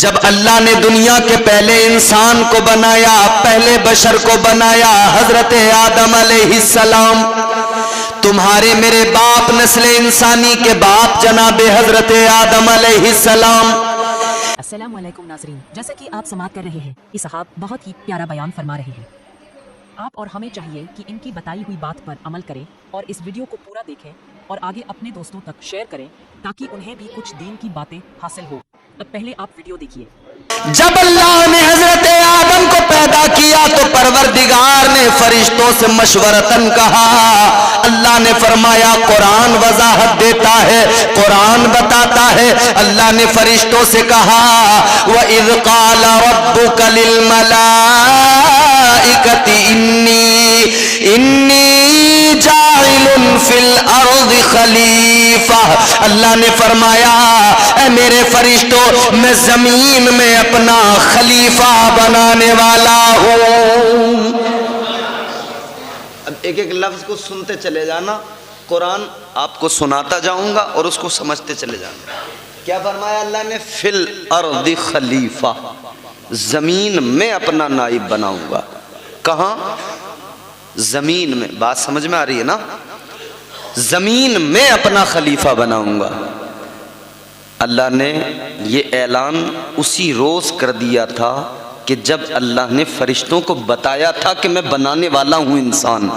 جب اللہ نے دنیا کے پہلے انسان کو بنایا، پہلے بشر کو بنایا، حضرت آدم علیہ السلام، تمہارے میرے باپ نسل انسانی کے باپ جناب حضرت آدم علیہ السلام۔ السلام علیکم ناظرین، جیسا کہ آپ سماعت کر رہے ہیں کہ صاحب بہت ہی پیارا بیان فرما رہے ہیں۔ آپ اور ہمیں چاہیے کہ ان کی بتائی ہوئی بات پر عمل کریں اور اس ویڈیو کو پورا دیکھیں اور آگے اپنے دوستوں تک شیئر کریں تاکہ انہیں بھی کچھ دین کی باتیں حاصل ہو۔ اب پہلے آپ ویڈیو دیکھیے۔ جب اللہ نے حضرت آدم کو پیدا کیا تو پروردگار نے فرشتوں سے مشورتاً کہا، اللہ نے فرمایا قرآن وضاحت دیتا ہے، قرآن بتاتا ہے، اللہ نے فرشتوں سے کہا وَإِذْ قَالَ رَبُّكَ لِلْمَلَائِكَةِ إِنِّي جَاعِلٌ فِي الْأَرْضِ خَلِيفَةً، اللہ نے فرمایا اے میرے فرشتوں میں زمین میں اپنا خلیفہ بنانے والا ہوں۔ اب ایک ایک لفظ کو سنتے چلے جانا، قرآن آپ کو سناتا جاؤں گا اور اس کو سمجھتے چلے جانا۔ کیا فرمایا اللہ نے؟ فی الارض خلیفہ، زمین میں اپنا نائب بناؤں گا۔ کہاں؟ زمین میں۔ بات سمجھ میں آ رہی ہے نا؟ زمین میں اپنا خلیفہ بناؤں گا۔ اللہ نے یہ اعلان اسی روز کر دیا تھا کہ جب اللہ نے فرشتوں کو بتایا تھا کہ میں بنانے والا ہوں انسان۔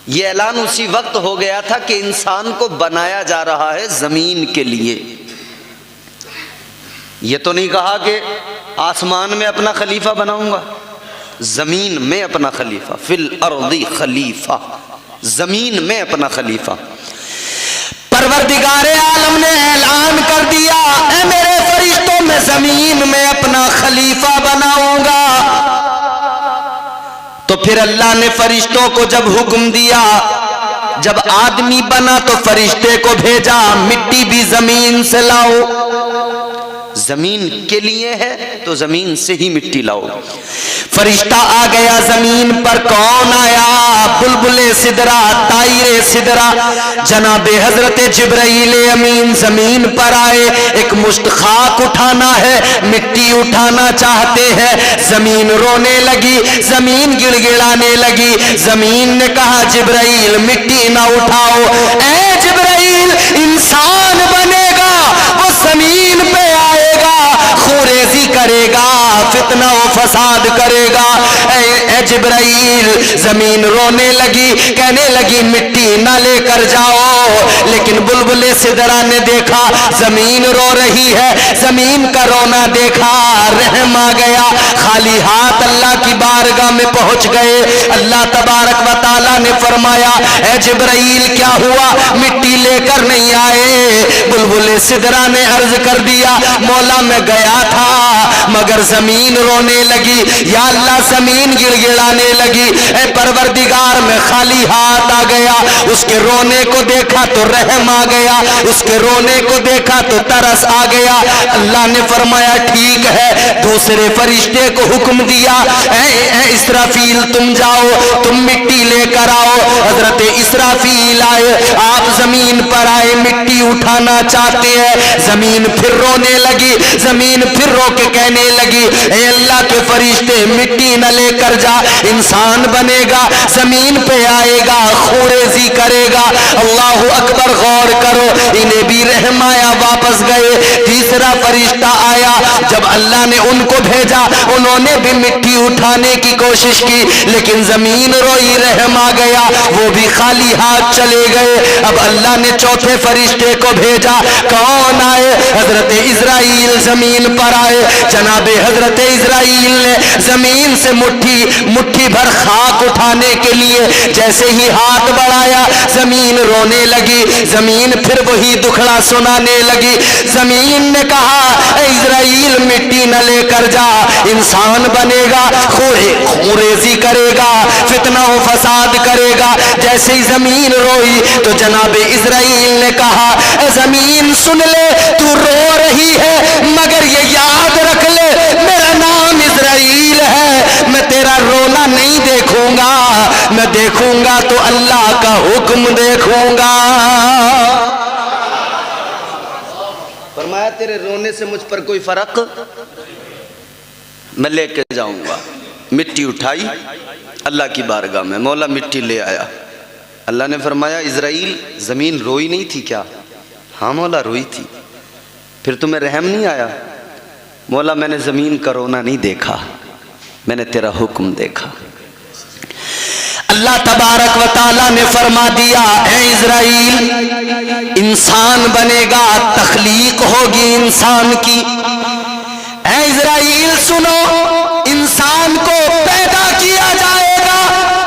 یہ اعلان اسی وقت ہو گیا تھا کہ انسان کو بنایا جا رہا ہے زمین کے لیے۔ یہ تو نہیں کہا کہ آسمان میں اپنا خلیفہ بناؤں گا، زمین میں اپنا خلیفہ، فی الارض خلیفہ، زمین میں اپنا خلیفہ۔ پروردگار عالم نے اعلان کر دیا اے میرے فرشتوں میں زمین میں اپنا خلیفہ بناؤں گا۔ تو پھر اللہ نے فرشتوں کو جب حکم دیا، جب آدمی بنا تو فرشتے کو بھیجا مٹی بھی زمین سے لاؤ، زمین کے لیے ہے تو زمین سے ہی مٹی لاؤ۔ فرشتہ آ گیا زمین پر، کون آیا؟ بلبل سدرا، طائر سدرا، جناب حضرت جبرائیل امین زمین پر آئے۔ ایک مشت خاک اٹھانا ہے، مٹی اٹھانا چاہتے ہیں۔ زمین رونے لگی، زمین گڑ گڑانے لگی۔ زمین نے کہا جبرائیل مٹی نہ اٹھاؤ، اے جبرائیل انسان بنے گا، وہ زمین پہ آئے گا، خوریزی کرے گا، فتنہ و فساد کرے گا۔ اے جبرائیل، زمین رونے لگی، کہنے لگی مٹی نہ لے کر جاؤ۔ لیکن بلبل سدرا نے دیکھا زمین رو رہی ہے، زمین کا رونا دیکھا، رحم آ گیا، خالی ہاتھ اللہ کی بارگاہ میں پہنچ گئے۔ اللہ تبارک و تعالیٰ نے فرمایا اے جبرائیل کیا ہوا، مٹی لے کر نہیں آئے؟ بلبل سدرا نے عرض کر دیا مولا میں گیا تھا مگر زمین رونے لگی، یا اللہ زمین گڑ گڑانے لگی، اے پروردگار میں خالی ہاتھ آ گیا، اس کے رونے کو دیکھا تو رحم آ گیا، اس کے رونے کو دیکھا تو ترس آ گیا۔ اللہ نے فرمایا ٹھیک ہے، دوسرے فرشتے کو حکم دیا اے اسرافیل تم جاؤ، تم مٹی لے کر آؤ۔ حضرت اسرافیل آئے، آپ زمین پر آئے، مٹی اٹھانا چاہتے ہیں۔ زمین پھر رونے لگی، زمین پھر رو کے کہنے لگی اے اللہ کے فرشتے مٹی نہ لے کر جا، انسان بنے گا، زمین پہ آئے گا، خوریزی کرے گا۔ اللہ اکبر، غور کرو، انہیں بھی رحم آیا، واپس گئے۔ تیسرا فرشتہ آیا، جب اللہ نے ان کو بھیجا انہوں نے بھی مٹی اٹھانے کی کوشش کی لیکن زمین روئی، رحم آ گیا، وہ بھی خالی ہاتھ چلے گئے۔ اب اللہ نے چوتھے فرشتے کو بھیجا، کون آئے؟ حضرت اسرائیل زمین پر آئے۔ جناب حضرت اسرائیل نے زمین سے مٹھی بھر خاک اٹھانے کے لیے جیسے ہی ہاتھ بڑھایا زمین رونے لگی، زمین پھر وہی دکھڑا سنانے لگی۔ زمین نے کہا اے اسرائیل مٹی نہ لے کر جا، انسان بنے گا، خوریزی کرے گا، فتنہ و فساد کرے گا۔ جیسے ہی زمین روئی تو جناب اسرائیل نے کہا اے زمین سن لے، تو رو رہی ہے مگر یہ یاد رکھ لے میرا نام اسرائیل ہے، میں تیرا رونا نہیں دیکھوں گا، میں دیکھوں گا تو اللہ کا حکم دیکھوں گا۔ فرمایا تیرے رونے ہونے سے مجھ پر کوئی فرق میں لے کے جاؤں گا. مٹی اٹھائی اللہ کی بارگاہ میں, مولا مٹی لے آیا. اللہ نے فرمایا اسرائیل زمین روئی نہیں تھی کیا؟ ہاں مولا روئی تھی. پھر تمہیں رحم نہیں آیا؟ مولا میں نے زمین کا رونا نہیں دیکھا, میں نے تیرا حکم دیکھا. اللہ تبارک و تعالیٰ نے فرما دیا اے اسرائیل انسان بنے گا, تخلیق ہوگی انسان کی. اے اسرائیل سنو, انسان کو پیدا کیا جائے گا,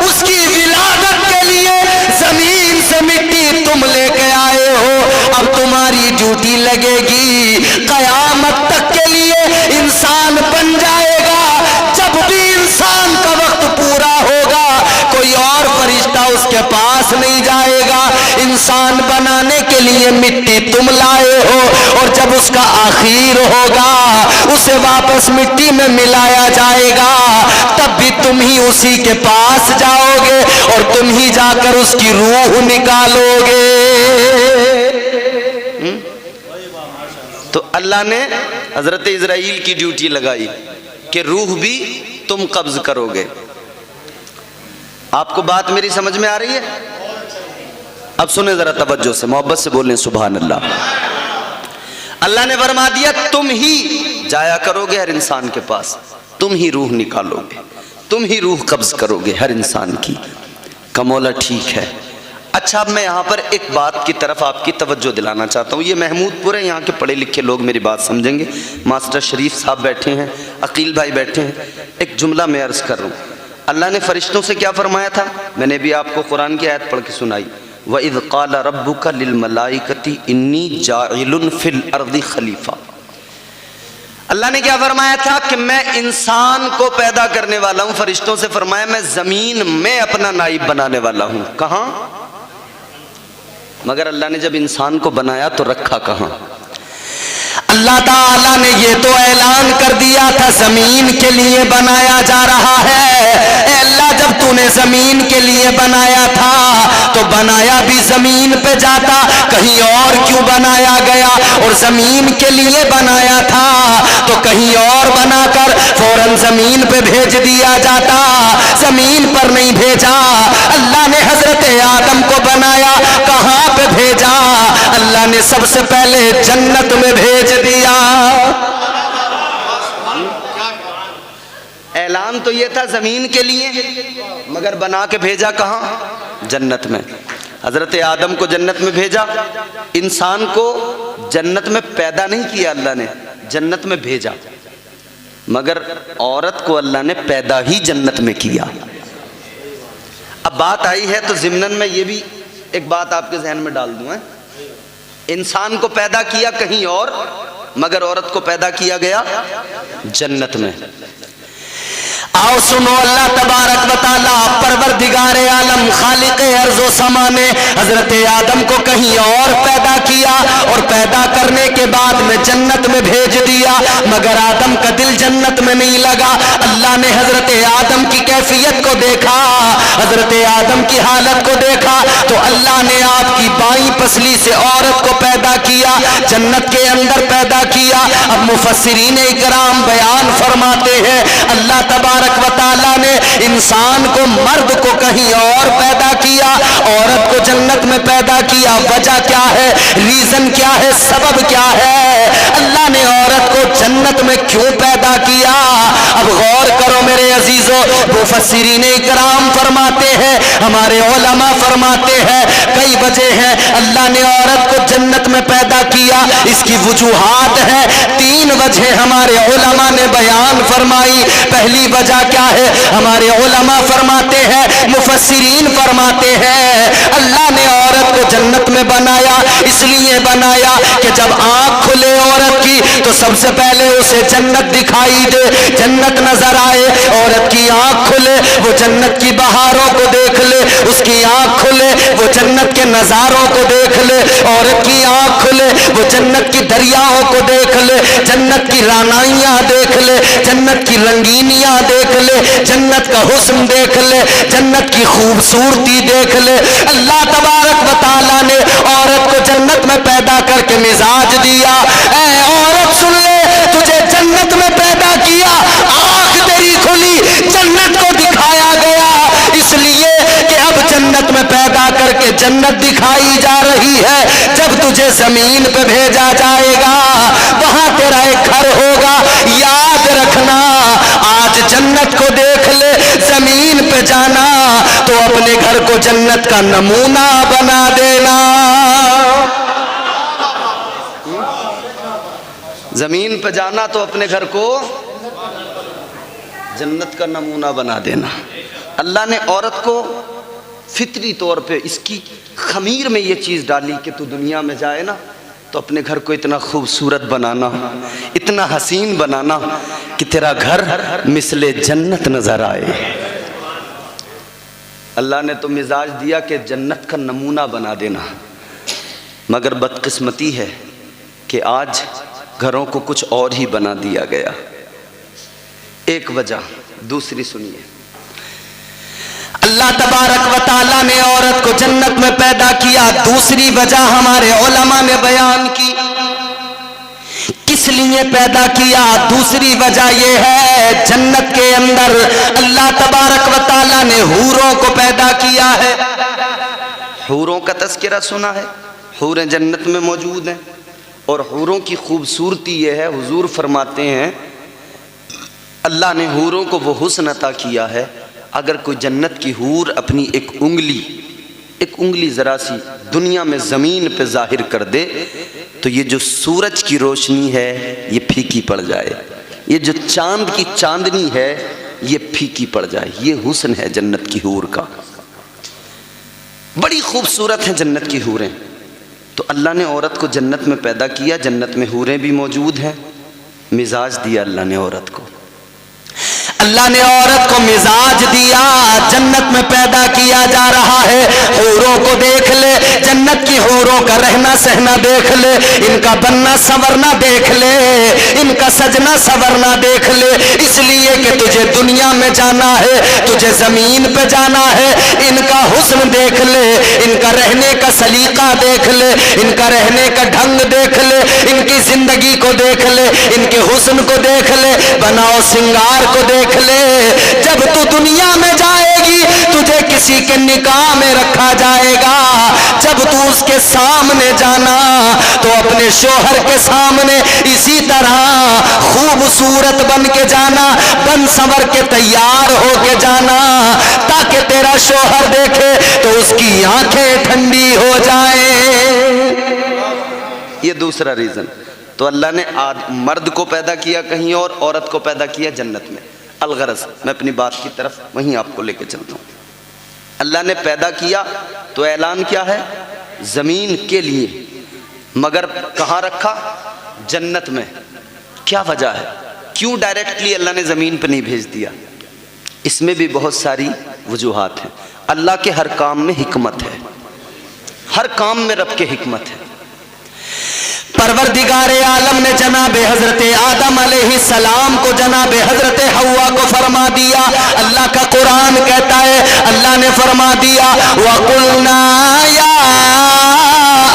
اس کی ولادت کے لیے زمین سے مٹی تم لے کے آئے ہو. اب تمہاری ڈیوٹی لگے گی, قیامت تک کے لیے انسان بن جائے گا. جب بھی انسان کا وقت پورا ہوگا کوئی اور فرشتہ اس کے پاس نہیں جائے گا. انسان بنانے کے لیے مٹی تم لائے ہو, اور جب اس کا آخر ہوگا اسے واپس مٹی میں ملایا جائے گا, تب بھی تم ہی اسی کے پاس جاؤ گے اور تم ہی جا کر اس کی روح نکالو گے. تو اللہ نے حضرت اسرائیل کی ڈیوٹی لگائی کہ روح بھی تم قبض کرو گے. آپ کو بات میری سمجھ میں آ رہی ہے؟ اب سنیں ذرا توجہ سے, محبت سے بولیں سبحان اللہ. اللہ نے فرما دیا تم ہی جایا کرو گے ہر انسان کے پاس, تم ہی روح نکالو گے, تم ہی روح قبض کرو گے ہر انسان کی. کمولا ٹھیک ہے. اچھا اب میں یہاں پر ایک بات کی طرف آپ کی توجہ دلانا چاہتا ہوں. یہ محمود پور ہے, یہاں کے پڑھے لکھے لوگ میری بات سمجھیں گے. ماسٹر شریف صاحب بیٹھے ہیں, عقیل بھائی بیٹھے ہیں. ایک جملہ میں عرض کر رہا ہوں. اللہ نے فرشتوں سے کیا فرمایا تھا؟ میں نے بھی آپ کو قرآن کی آیت پڑھ کے سنائی. وَإِذْ قَالَ رَبُّكَ لِلْمَلَائِكَةِ إِنِّي جَاعِلٌ فِي الْأَرْضِ خَلِيفَةً. اللہ نے کیا فرمایا تھا کہ میں انسان کو پیدا کرنے والا ہوں. فرشتوں سے فرمایا میں زمین میں اپنا نائب بنانے والا ہوں. کہاں؟ مگر اللہ نے جب انسان کو بنایا تو رکھا کہاں؟ اللہ تعالیٰ نے یہ تو اعلان کر دیا تھا زمین کے لیے بنایا جا رہا ہے. اے اللہ جب تو نے زمین کے لیے بنایا تھا تو بنایا بھی زمین پہ جاتا, کہیں اور کیوں بنایا گیا؟ اور زمین کے لیے بنایا تھا تو کہیں اور بنا کر فوراً زمین پہ بھیج دیا جاتا, زمین پر نہیں بھیجا. اللہ نے حضرت آدم کو بنایا, کہاں پہ بھیجا؟ اللہ نے سب سے پہلے جنت میں بھیج دیا. اعلان تو یہ تھا زمین کے لیے, مگر بنا کے بھیجا کہاں؟ جنت میں. حضرت آدم کو جنت میں بھیجا, انسان کو جنت میں پیدا نہیں کیا اللہ نے, جنت میں بھیجا. مگر عورت کو اللہ نے پیدا ہی جنت میں کیا. اب بات آئی ہے تو ضمناً میں یہ بھی ایک بات آپ کے ذہن میں ڈال دوں. انسان کو پیدا کیا کہیں اور, مگر عورت کو پیدا کیا گیا جنت میں. آؤ سنو, اللہ تبارک و تعالیٰ پروردگار عالم خالق ارض و سما نے حضرت آدم کو کہیں اور پیدا کیا, اور پیدا کرنے کے بعد میں جنت میں بھیج دیا, مگر آدم کا دل جنت میں نہیں لگا. اللہ نے حضرت آدم کی کیفیت کو دیکھا, حضرت آدم کی حالت کو دیکھا, تو اللہ نے آپ کی بائیں پسلی سے عورت کو پیدا کیا, جنت کے اندر پیدا کیا. اب مفسرین اکرام بیان فرماتے ہیں اللہ تبارک و تعالیٰ نے انسان کو, مرد کو کہیں اور پیدا کیا, عورت کو جنت میں پیدا کیا. وجہ کیا ہے؟ ریزن کیا ہے؟ سبب کیا ہے؟ اللہ نے عورت کو جنت میں کیوں پیدا کیا؟ اب غور کرو میرے عزیزو. مفسرین اکرام فرماتے ہیں, ہمارے علماء فرماتے ہیں کئی وجہ ہیں اللہ نے عورت کو جنت میں پیدا کیا. اس کی وجوہات ہیں, 3 وجہ ہمارے علماء نے بیان فرمائی. پہلی وجہ کیا ہے؟ ہمارے علماء فرماتے ہیں, مفسرین فرماتے ہیں اللہ نے عورت کو جنت میں بنایا, اس لیے بنایا کہ جب آنکھ کھلے عورت کی تو سب سے پہلے اسے جنت دکھائی دے, جنت نظر آئے. عورت کی آنکھ آنکھ کھلے وہ جنت کی بہاروں کو دیکھ لے، اس کی آنکھ کھلے وہ جنت کے نظاروں کو دیکھ لے، عورت کی آنکھ کھلے وہ جنت کی دریاؤں کو دیکھ لے، جنت کی رانائیاں دیکھ لے، جنت کی رنگینیاں دیکھ لے، جنت کا حسن دیکھ لے، جنت کی خوبصورتی دیکھ لے۔ اللہ تبارک و تعالیٰ نے عورت کو جنت میں پیدا کر کے مزاج دیا۔ اے عورت سن لے، تجھے جنت میں پیدا کیا، آنکھ تیری کھلی، جنت کو دکھایا گیا، اس لیے کہ اب جنت میں پیدا کر کے جنت دکھائی جا رہی ہے۔ جب تجھے زمین پہ بھیجا جائے گا وہاں تیرا ایک گھر ہوگا، یاد رکھنا آج جنت کو دیکھ لے، زمین پہ جانا تو اپنے گھر کو جنت کا نمونہ بنا دینا۔ زمین پہ جانا تو اپنے گھر کو جنت کا نمونہ بنا دینا۔ اللہ نے عورت کو فطری طور پہ اس کی خمیر میں یہ چیز ڈالی کہ تو دنیا میں جائے نا تو اپنے گھر کو اتنا خوبصورت بنانا، اتنا حسین بنانا کہ تیرا گھر مثل جنت نظر آئے۔ اللہ نے تو مزاج دیا کہ جنت کا نمونہ بنا دینا، مگر بدقسمتی ہے کہ آج گھروں کو کچھ اور ہی بنا دیا گیا۔ ایک وجہ، دوسری سنیے۔ اللہ تبارک و تعالیٰ نے عورت کو جنت میں پیدا کیا، دوسری وجہ ہمارے علماء نے بیان کی کس لیے پیدا کیا۔ دوسری وجہ یہ ہے جنت کے اندر اللہ تبارک و تعالیٰ نے حوروں کو پیدا کیا ہے۔ حوروں کا تذکرہ سنا ہے، حوریں جنت میں موجود ہیں، اور حوروں کی خوبصورتی یہ ہے، حضور فرماتے ہیں اللہ نے حوروں کو وہ حسن عطا کیا ہے، اگر کوئی جنت کی حور اپنی ایک انگلی ذرا سی دنیا میں زمین پہ ظاہر کر دے تو یہ جو سورج کی روشنی ہے یہ پھیکی پڑ جائے، یہ جو چاند کی چاندنی ہے یہ پھیکی پڑ جائے۔ یہ حسن ہے جنت کی حور کا، بڑی خوبصورت ہیں جنت کی حوریں۔ تو اللہ نے عورت کو جنت میں پیدا کیا، جنت میں حوریں بھی موجود ہیں، مزاج دیا اللہ نے عورت کو، اللہ نے عورت کو مزاج دیا، جنت میں پیدا کیا جا رہا ہے۔ حوروں کو دیکھ لے، جنت کی حوروں کا رہنا سہنا دیکھ لے، ان کا بننا سنورنا دیکھ لے، ان کا سجنا سنورنا دیکھ لے، اس لیے کہ تجھے دنیا میں جانا ہے، تجھے زمین پہ جانا ہے، ان کا حسن دیکھ لے، ان کا رہنے کا سلیقہ دیکھ لے، ان کا رہنے کا ڈھنگ دیکھ لے، ان کی زندگی کو دیکھ لے، ان کے حسن کو دیکھ لے، بناؤ سنگار کو دیکھ لے۔ جب تو دنیا میں جائے گی تجھے کسی کے نکاح میں رکھا جائے گا، جب تو اس کے سامنے جانا تو اپنے شوہر کے سامنے اسی طرح خوبصورت بن کے جانا، بن سنور کے تیار ہو کے جانا، تاکہ تیرا شوہر دیکھے تو اس کی آنکھیں ٹھنڈی ہو جائیں۔ یہ دوسرا ریزن۔ تو اللہ نے مرد کو پیدا کیا کہیں اور، عورت کو پیدا کیا جنت میں۔ الغرض میں اپنی بات کی طرف وہیں آپ کو لے کے چلتا ہوں۔ اللہ نے پیدا کیا تو اعلان کیا ہے؟ زمین کے لیے، مگر کہاں رکھا؟ جنت میں۔ کیا وجہ ہے؟ کیوں ڈائریکٹلی اللہ نے زمین پہ نہیں بھیج دیا؟ اس میں بھی بہت ساری وجوہات ہیں۔ اللہ کے ہر کام میں حکمت ہے، ہر کام میں رب کے حکمت ہے۔ پروردگار عالم نے جناب حضرت آدم علیہ السلام کو جناب حضرت حوا کو فرما دیا۔ اللہ کا قرآن کہتا ہے اللہ نے فرما دیا وَقُلْنَا يَا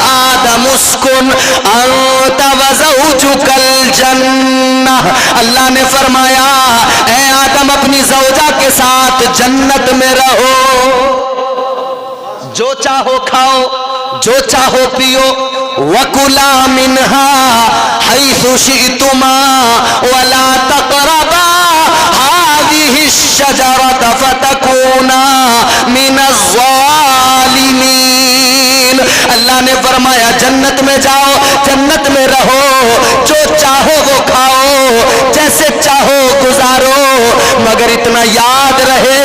آدَمُ اسْكُنْ أَنْتَ وَزَوْجُكَ الْجَنَّةَ، اللہ نے فرمایا اے آدم اپنی زوجہ کے ساتھ جنت میں رہو، جو چاہو کھاؤ، جو چاہو پیو، وَكُلَا مِنْهَا حَيْثُ شِئْتُمَا وَلَا تَقْرَبَا هَذِهِ الشَّجَرَةَ فَتَكُونَا مِنَ الظَّالِمِينَ۔ اللہ نے فرمایا جنت میں جاؤ، جنت میں رہو، جو چاہو وہ کھاؤ، جیسے چاہو گزارو، مگر اتنا یاد رہے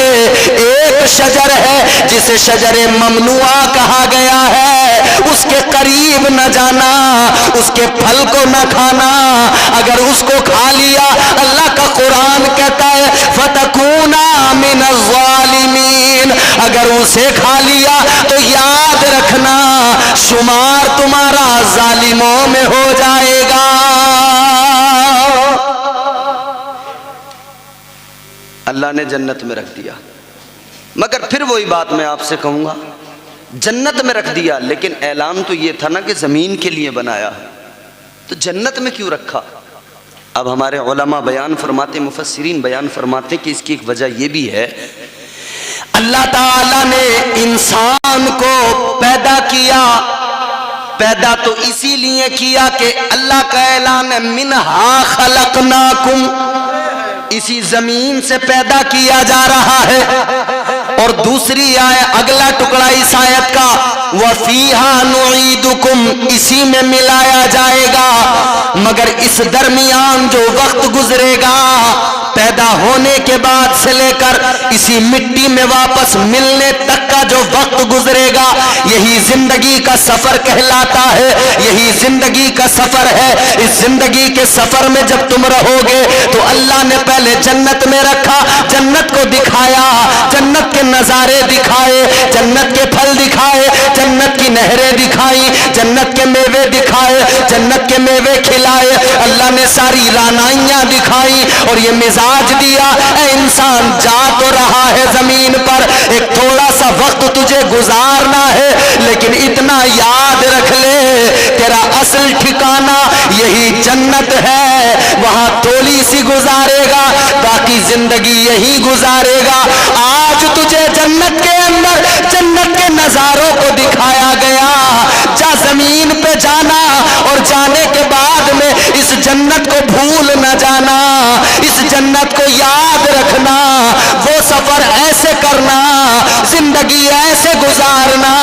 ایک شجر ہے جسے شجر ممنوعہ کہا گیا ہے، اس کے قریب نہ جانا، اس کے پھل کو نہ کھانا، اگر اس کو کھا لیا اللہ کا قرآن کہتا ہے فَتَكُونَا مِنَ اسے کھا لیا تو یاد رکھنا شمار تمہارا ظالموں میں ہو جائے گا۔ اللہ نے جنت میں رکھ دیا، مگر پھر وہی بات میں آپ سے کہوں گا، جنت میں رکھ دیا لیکن اعلان تو یہ تھا نا کہ زمین کے لیے بنایا ہے، تو جنت میں کیوں رکھا؟ اب ہمارے علماء بیان فرماتے، مفسرین بیان فرماتے کہ اس کی ایک وجہ یہ بھی ہے، اللہ تعالیٰ نے انسان کو پیدا کیا، پیدا تو اسی لیے کیا کہ اللہ کا اعلان ہے منہا خلقناکم، اسی زمین سے پیدا کیا جا رہا ہے۔ اور دوسری اگلا ٹکڑا اس آیت کا وَفِيهَا نُعِيدُكُمْ، اسی میں ملایا جائے گا، مگر اس درمیان جو وقت گزرے گا پیدا ہونے کے بعد سے لے کر اسی مٹی میں واپس ملنے تک کا جو وقت گزرے گا یہی زندگی کا سفر کہلاتا ہے، یہی زندگی کا سفر ہے۔ اس زندگی کے سفر میں جب تم رہو گے تو اللہ نے پہلے جنت میں رکھا، جنت کو دکھایا، جنت کے نظارے دکھائے، جنت کے پھل دکھائے، جنت کی نہریں دکھائیں، جنت کے میوے دکھائے، جنت کے میوے کھلائے، اللہ نے ساری رعنائیاں دکھائیں اور یہ مزاج دیا، اے انسان جا تو رہا ہے زمین پر، ایک تھوڑا سا وقت تجھے گزارنا ہے، لیکن اتنا یاد رکھ لے تیرا اصل ٹھکانہ یہی جنت ہے، وہاں تھوڑی سی گزارے گا باقی زندگی یہی گزارے گا۔ آج تجھے جنت کے اندر جنت کے نظاروں کو دکھایا گیا، جا زمین پہ جانا اور جانے کے بعد میں اس جنت کو بھول نہ جانا، اس جنت کو یاد رکھنا، وہ سفر ایسے کرنا، زندگی ایسے گزارنا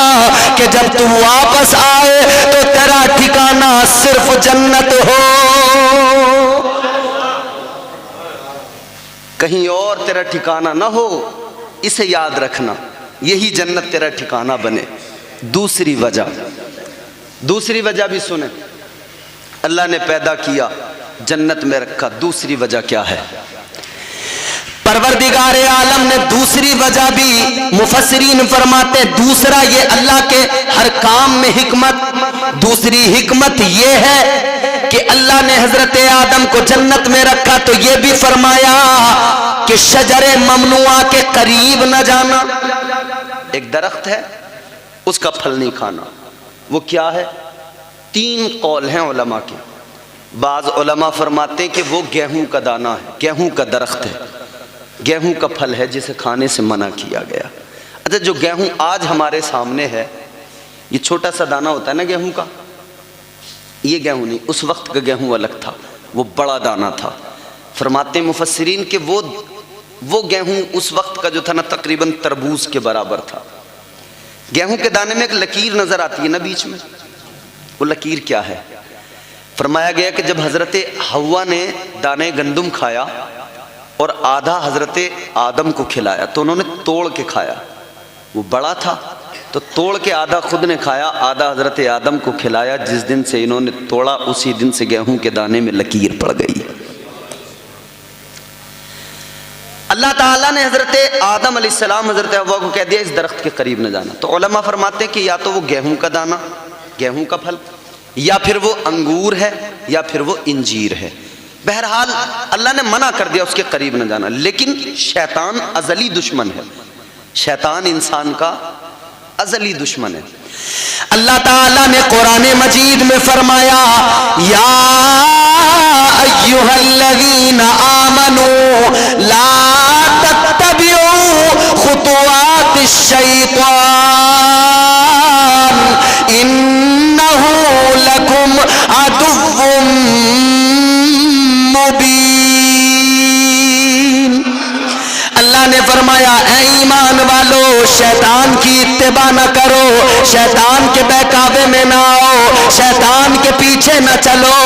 کہ جب تو واپس آئے تو تیرا ٹھکانہ صرف جنت ہو، کہیں اور تیرا ٹھکانہ نہ ہو، اسے یاد رکھنا، یہی جنت تیرا ٹھکانہ بنے۔ دوسری وجہ بھی سنیں، اللہ نے پیدا کیا جنت میں رکھا، دوسری وجہ کیا ہے؟ پروردگار عالم نے دوسری وجہ بھی مفسرین فرماتے ہیں، دوسرا یہ اللہ کے ہر کام میں حکمت، دوسری حکمت یہ ہے کہ اللہ نے حضرت آدم کو جنت میں رکھا تو یہ بھی فرمایا کہ شجر ممنوعہ کے قریب نہ جانا۔ ایک درخت ہے اس کا پھل نہیں کھانا، وہ کیا ہے؟ 3 قول ہیں علماء کے، بعض علماء فرماتے ہیں کہ وہ گیہوں کا دانہ ہے، گیہوں کا درخت ہے، گیہوں کا پھل ہے جسے کھانے سے منع کیا گیا۔ اچھا جو گیہوں آج ہمارے سامنے ہے، یہ چھوٹا سا دانہ ہوتا ہے نا گیہوں کا، یہ گیہوں نہیں، اس وقت کا گیہوں الگ تھا، وہ بڑا دانہ تھا۔ فرماتے ہیں مفسرین کہ وہ گیہوں اس وقت کا جو تھا نا تقریباً تربوز کے برابر تھا۔ گیہوں کے دانے میں ایک لکیر نظر آتی ہے نا بیچ میں، وہ لکیر کیا ہے؟ فرمایا گیا کہ جب حضرت حوا نے دانے گندم کھایا اور آدھا حضرت آدم کو کھلایا تو انہوں نے توڑ کے کھایا، وہ بڑا تھا تو توڑ کے آدھا خود نے کھایا، آدھا حضرت آدم کو کھلایا، جس دن سے انہوں نے توڑا اسی دن سے گیہوں کے دانے میں لکیر پڑ گئی۔ اللہ تعالیٰ نے حضرت آدم علیہ السلام حضرت حوا کو کہہ دیا اس درخت کے قریب نہ جانا، تو علماء فرماتے ہیں کہ یا تو وہ گیہوں کا دانہ، گیہوں کا پھل، یا پھر وہ انگور ہے، یا پھر وہ انجیر ہے، بہرحال اللہ نے منع کر دیا اس کے قریب نہ جانا۔ لیکن شیطان ازلی دشمن ہے، شیطان انسان کا ازلی دشمن ہے۔ اللہ تعالیٰ نے قرآن مجید میں فرمایا یا ایھا الذین آمنوا لا تتبعوا خطوات الشیطان انہ لکم عدو مبین۔ اللہ نے فرمایا اے ایمان والو شیطان کی اتباع نہ کرو، شیطان کے بہکاوے میں نہ آؤ، شیطان کے پیچھے نہ چلو،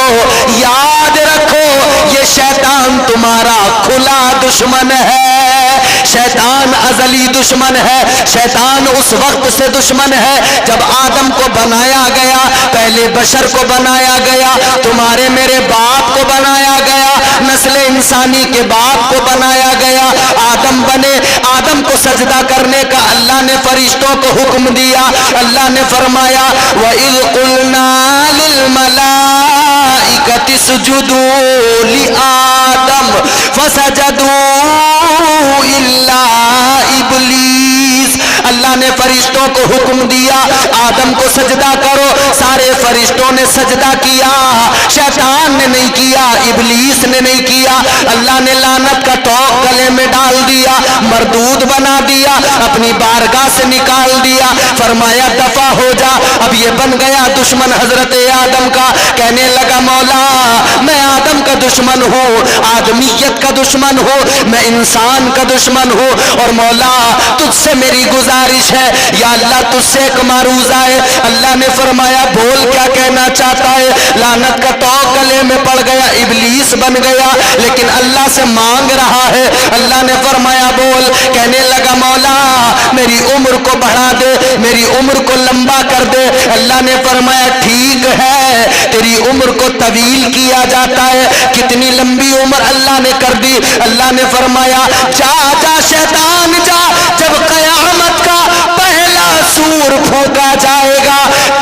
یاد رکھو یہ شیطان تمہارا کھلا دشمن ہے، شیطان ازلی دشمن ہے، شیطان اس وقت سے دشمن ہے جب آدم کو بنایا گیا، پہلے بشر کو بنایا گیا، تمہارے میرے باپ کو بنایا گیا، نسل انسانی کے باپ کو بنایا گیا، آدم بنے، آدم کو سجدہ کرنے کا اللہ نے فرشتوں کو حکم دیا. اللہ نے فرمایا وَإِذْ قُلْنَا لِلْمَلَائِكَةِ اسْجُدُوا لِآدَمَ فَسَجَدُوا إِلَّا إِبْلِيسَ. اللہ نے فرشتوں کو حکم دیا آدم کو سجدہ کرو. سارے فرشتوں نے سجدہ کیا, شیطان نے نہیں کیا, ابلیس نے نہیں کیا. اللہ نے لعنت کا توق گلے میں ڈال دیا, مردود بنا دیا, اپنی بارگاہ سے نکال دیا. فرمایا دفع ہو جا. اب یہ بن گیا دشمن حضرت آدم کا. کہنے لگا مولا میں آدم کا دشمن ہوں, آدمیت کا دشمن ہوں, میں انسان کا دشمن ہوں, اور مولا تجھ سے میری گزارش ہے یا اللہ تجھ سے ایک معروضہ ہے. اللہ نے فرمایا بول کیا کہنا چاہتا ہے. لعنت کا توق گلے میں پڑ گیا, ابلیس بن گیا, لیکن اللہ سے مانگ رہا ہے. اللہ نے فرمایا بول. کہنے لگا مولا میری عمر کو بڑھا دے, میری عمر کو لمبا کر دے. اللہ نے فرمایا ٹھیک ہے تیری عمر کو طویل کیا جاتا ہے. کتنی لمبی عمر اللہ نے کر دی. اللہ نے فرمایا جا جا شیطان جا, جب قیامت کا پہلا سور پھونکا جائے گا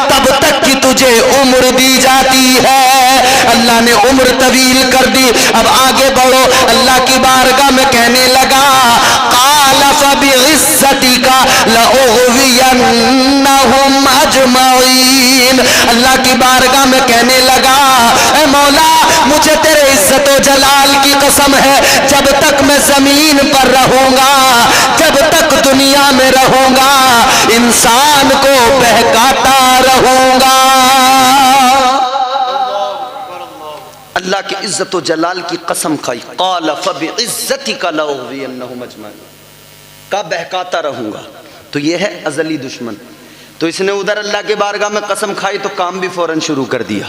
تب تک کی تجھے عمر دی جاتی ہے. اللہ نے عمر طویل کر دی. اب آگے بڑھو. اللہ کی بارگاہ میں کہنے لگا قال فبعزتک لأغوینہم اجمعین. اللہ کی بارگاہ میں کہنے لگا اے مولا مجھے تیرے عزت و جلال کی قسم ہے جب تک میں زمین پر رہوں گا, جب تک دنیا میں رہوں گا, انسان کو بہکاتا رہوں گا. اللہ کی عزت و جلال کی قسم کھائی. قال فبعزتک لأغوینہم اجمعین, کا بہکاتا رہوں گا. تو یہ ہے ازلی دشمن. تو اس نے ادھر اللہ کے بارگاہ میں قسم کھائی تو کام بھی فوراً شروع کر دیا.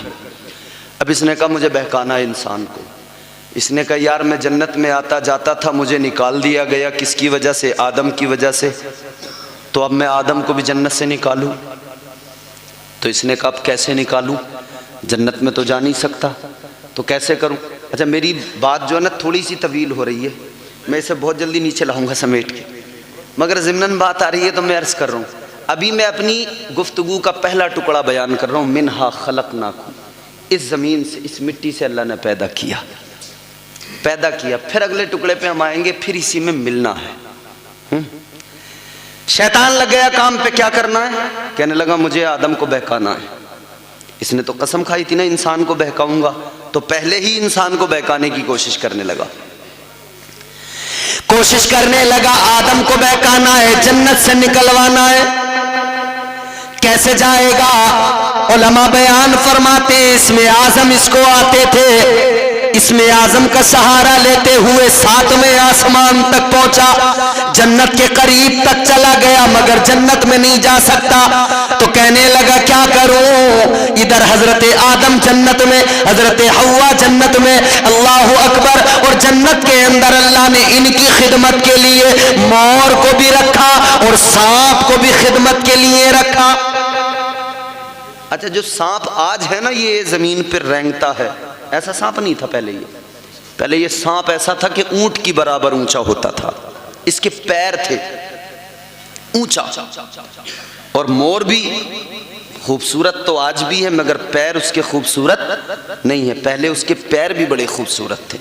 اب اس نے کہا مجھے بہکانا ہے انسان کو. اس نے کہا یار میں جنت میں آتا جاتا تھا, مجھے نکال دیا گیا. کس کی وجہ سے؟ آدم کی وجہ سے. تو اب میں آدم کو بھی جنت سے نکالوں. تو اس نے کہا اب کیسے نکالوں, جنت میں تو جا نہیں سکتا, تو کیسے کروں؟ اچھا میری بات جو ہے نا تھوڑی سی طویل ہو رہی ہے, میں اسے بہت جلدی نیچے لاؤں گا سمیٹ کے, مگر ضمناً بات آ رہی ہے تو میں عرض کر رہا ہوں. ابھی میں اپنی گفتگو کا پہلا ٹکڑا بیان کر رہا ہوں. منہا خلقناکم, اس زمین سے, اس مٹی سے اللہ نے پیدا کیا. پھر اگلے ٹکڑے پہ ہم آئیں گے, پھر اسی میں ملنا ہے. شیطان لگ گیا کام پہ. کیا کرنا ہے؟ کہنے لگا مجھے آدم کو بہکانا ہے. اس نے تو قسم کھائی تھی نا انسان کو بہکاؤں گا, تو پہلے ہی انسان کو بہکانے کی کوشش کرنے لگا. آدم کو بہکانا ہے, جنت سے نکلوانا ہے. کیسے جائے گا؟ علماء بیان فرماتے ہیں اسم اعظم اس کو آتے تھے. اسم اعظم کا سہارا لیتے ہوئے 7ویں آسمان تک پہنچا, جنت کے قریب تک چلا گیا مگر جنت میں نہیں جا سکتا. تو کہنے لگا کیا کروں؟ ادھر حضرت آدم جنت میں, حضرت حوا جنت میں, اللہ اکبر. اور جنت کے اندر اللہ نے ان کی خدمت کے لیے مور کو بھی رکھا اور سانپ کو بھی خدمت کے لیے رکھا. اچھا جو سانپ آج ہے نا یہ زمین پر رینگتا ہے, ایسا سانپ نہیں تھا پہلے یہ سانپ ایسا تھا کہ اونٹ کی برابر اونچا ہوتا تھا, اس کے پیر تھے اونچا. اور مور بھی خوبصورت تو آج بھی ہے مگر پیر اس کے خوبصورت نہیں ہے, پہلے اس کے پیر بھی بڑے خوبصورت تھے.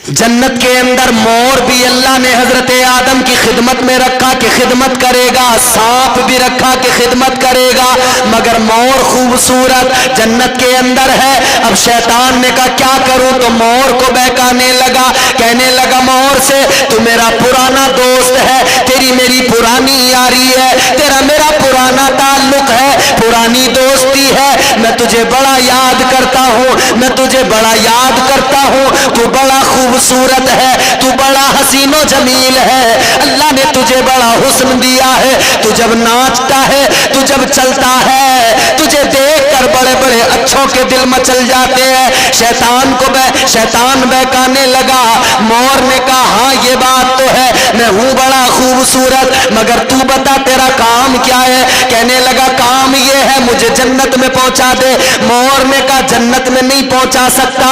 جنت کے اندر مور بھی اللہ نے حضرت آدم کی خدمت میں رکھا کہ خدمت کرے گا, سانپ بھی رکھا کہ خدمت کرے گا, مگر مور خوبصورت جنت کے اندر ہے. اب شیطان نے کہا کیا کروں, تو مور کو بہکانے لگا. کہنے لگا مور سے تو میرا پرانا دوست ہے, تیری میری پرانی یاری ہے, تیرا میرا پرانا تعلق ہے, پرانی دوستی ہے, میں تجھے بڑا یاد کرتا ہوں, تو بڑا خوبصورت ہے, تو بڑا حسین و جمیل ہے, اللہ نے تجھے بڑا حسن دیا ہے, تو جب ناچتا ہے, تو جب چلتا ہے, تجھے دیکھ کر بڑے بڑے اچھوں کے دل مچل جاتے ہیں. شیطان بہکانے لگا. مور نے کہا ہاں یہ بات تو ہے, میں ہوں بڑا خوبصورت, مگر تو بتا تیرا کام کیا ہے؟ کہنے لگا کام یہ ہے مجھے جنت میں پہنچا دے. مور نے کہا جنت میں نہیں پہنچا سکتا,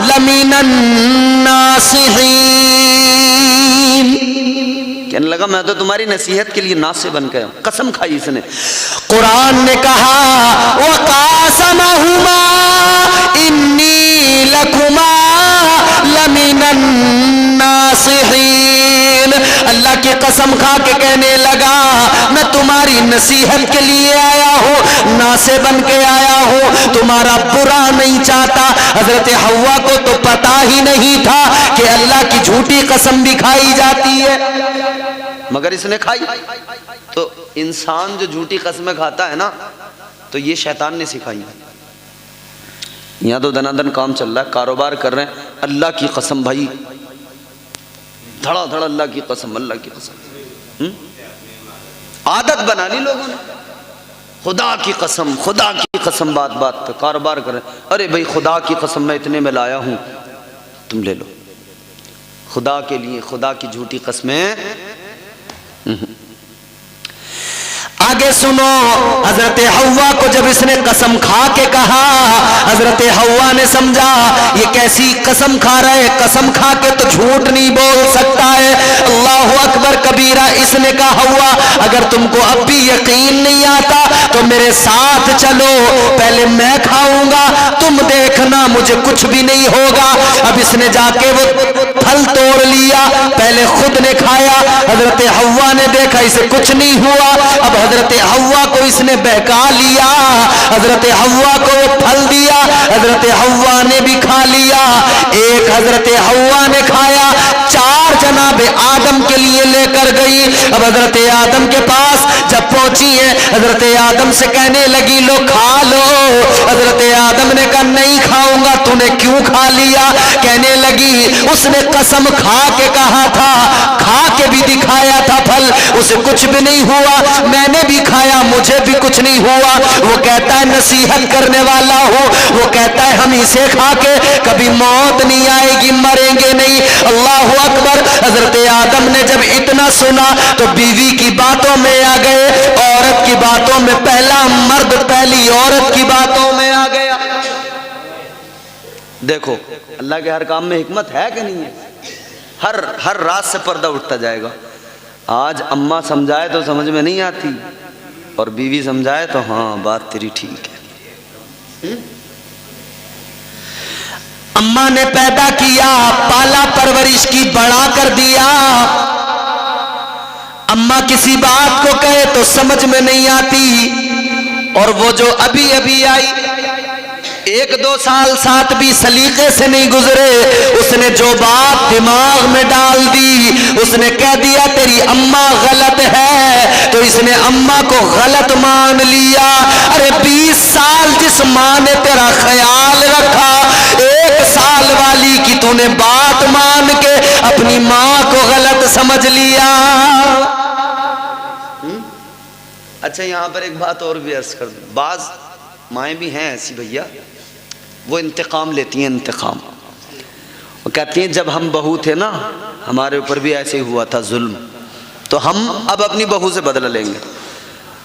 لمن الناصحین، کہنے لگا میں تو تمہاری نصیحت کے لیے ناصح بن گیا ہوں۔ قسم کھائی اس نے۔ قرآن نے کہا وَقَاسَمَهُمَا إِنِّي لَكُمَا لَمِنَ النَّاصِحِينَ، اللہ کی قسم کھا کے کہنے لگا میں تمہاری نصیحت کے لیے آیا ہوں، ناصح بن کے آیا ہوں، تمہارا برا نہیں چاہتا۔ حضرت حوا کو تو پتا ہی نہیں تھا کہ اللہ کی جھوٹی قسم بھی کھائی جاتی ہے، مگر اس نے کھائی۔ تو انسان جو جھوٹی قسمیں کھاتا ہے نا، تو یہ شیطان نے سکھائی۔ یہاں تو دنادن کام چل رہا ہے، کاروبار کر رہے ہیں، اللہ کی قسم بھائی، دھڑا دھڑا اللہ کی قسم، اللہ کی قسم، عادت بنا لی لوگوں نے، خدا کی قسم، خدا کی قسم، بات بات پہ کاروبار کر رہے ہیں۔ ارے بھائی خدا کی قسم میں اتنے میں لایا ہوں، تم لے لو۔ خدا کے لیے خدا کی جھوٹی قسمیں۔ آگے سنو، حضرت حوا کو جب اس نے قسم کھا کے کہا، حضرت حوا نے سمجھا یہ کیسی قسم کھا رہا ہے، قسم کھا کے تو جھوٹ نہیں بول سکتا ہے۔ اللہ اکبر کبیرہ۔ اس نے کہا حوا اگر تم کو اب بھی یقین نہیں آتا تو میرے ساتھ چلو، پہلے میں کھاؤں گا، تم دیکھنا مجھے کچھ بھی نہیں ہوگا۔ اب اس نے جا کے وہ پھل توڑ لیا، پہلے خود نے کھایا، حضرت حوا نے دیکھا اسے کچھ نہیں ہوا۔ اب حضرت حوا کو اس نے بہکا لیا، حضرت حوا کو وہ پھل دیا، حضرت حوا نے بھی کھا لیا۔ ایک حضرت حوا نے کھایا، 4 جناب آدم کے لیے لے کر گئی۔ اب حضرت آدم کے پاس جب پہنچی ہے، حضرت آدم سے کہنے لگی لو کھا لو۔ حضرت آدم نے کہا نہیں کھاؤں گا، تو نے کیوں کھا لیا؟ کہنے لگی اس نے قسم کھا کے کہا تھا، کھا کے بھی دکھایا تھا پھل، اسے کچھ بھی نہیں ہوا، میں نے بھی کھایا مجھے بھی کچھ نہیں ہوا۔ وہ کہتا ہے نصیحت کرنے والا ہو، وہ کہتا ہے ہم اسے کھا کے کبھی موت نہیں آئے گی، مریں گے نہیں۔ اللہ اکبر۔ حضرت آدم نے جب اتنا سنا تو بیوی کی باتوں میں آ گئے، عورت کی باتوں میں، پہلا مرد پہلی عورت کی باتوں میں آ گیا۔ دیکھو اللہ کے ہر کام میں حکمت ہے کہ نہیں ہے؟ ہر رات سے پردہ اٹھتا جائے گا۔ آج اماں سمجھائے تو سمجھ میں نہیں آتی، اور بیوی سمجھائے تو ہاں بات تیری ٹھیک ہے۔ اماں نے پیدا کیا، پالا پرورش کی، بڑا کر دیا۔ اماں کسی بات کو کہے تو سمجھ میں نہیں آتی، اور وہ جو ابھی ابھی آئی 1-2 سال ساتھ بھی سلیقے سے نہیں گزرے، اس نے جو بات دماغ میں ڈال دی، اس نے کہہ دیا تیری اماں غلط ہے، تو اس نے اماں کو غلط مان لیا۔ ارے 20 سال جس ماں نے تیرا خیال رکھا، 1 سال والی کی تو نے بات مان کے اپنی ماں کو غلط سمجھ لیا۔ اچھا یہاں پر ایک بات اور بھی عرض کر دوں، بعض مائیں بھی ہیں ایسی بھیا، وہ انتقام لیتی ہیں، انتقام۔ وہ کہتی ہیں جب ہم بہو تھے نا ہمارے اوپر بھی ایسے ہی ہوا تھا ظلم، تو ہم اب اپنی بہو سے بدلہ لیں گے۔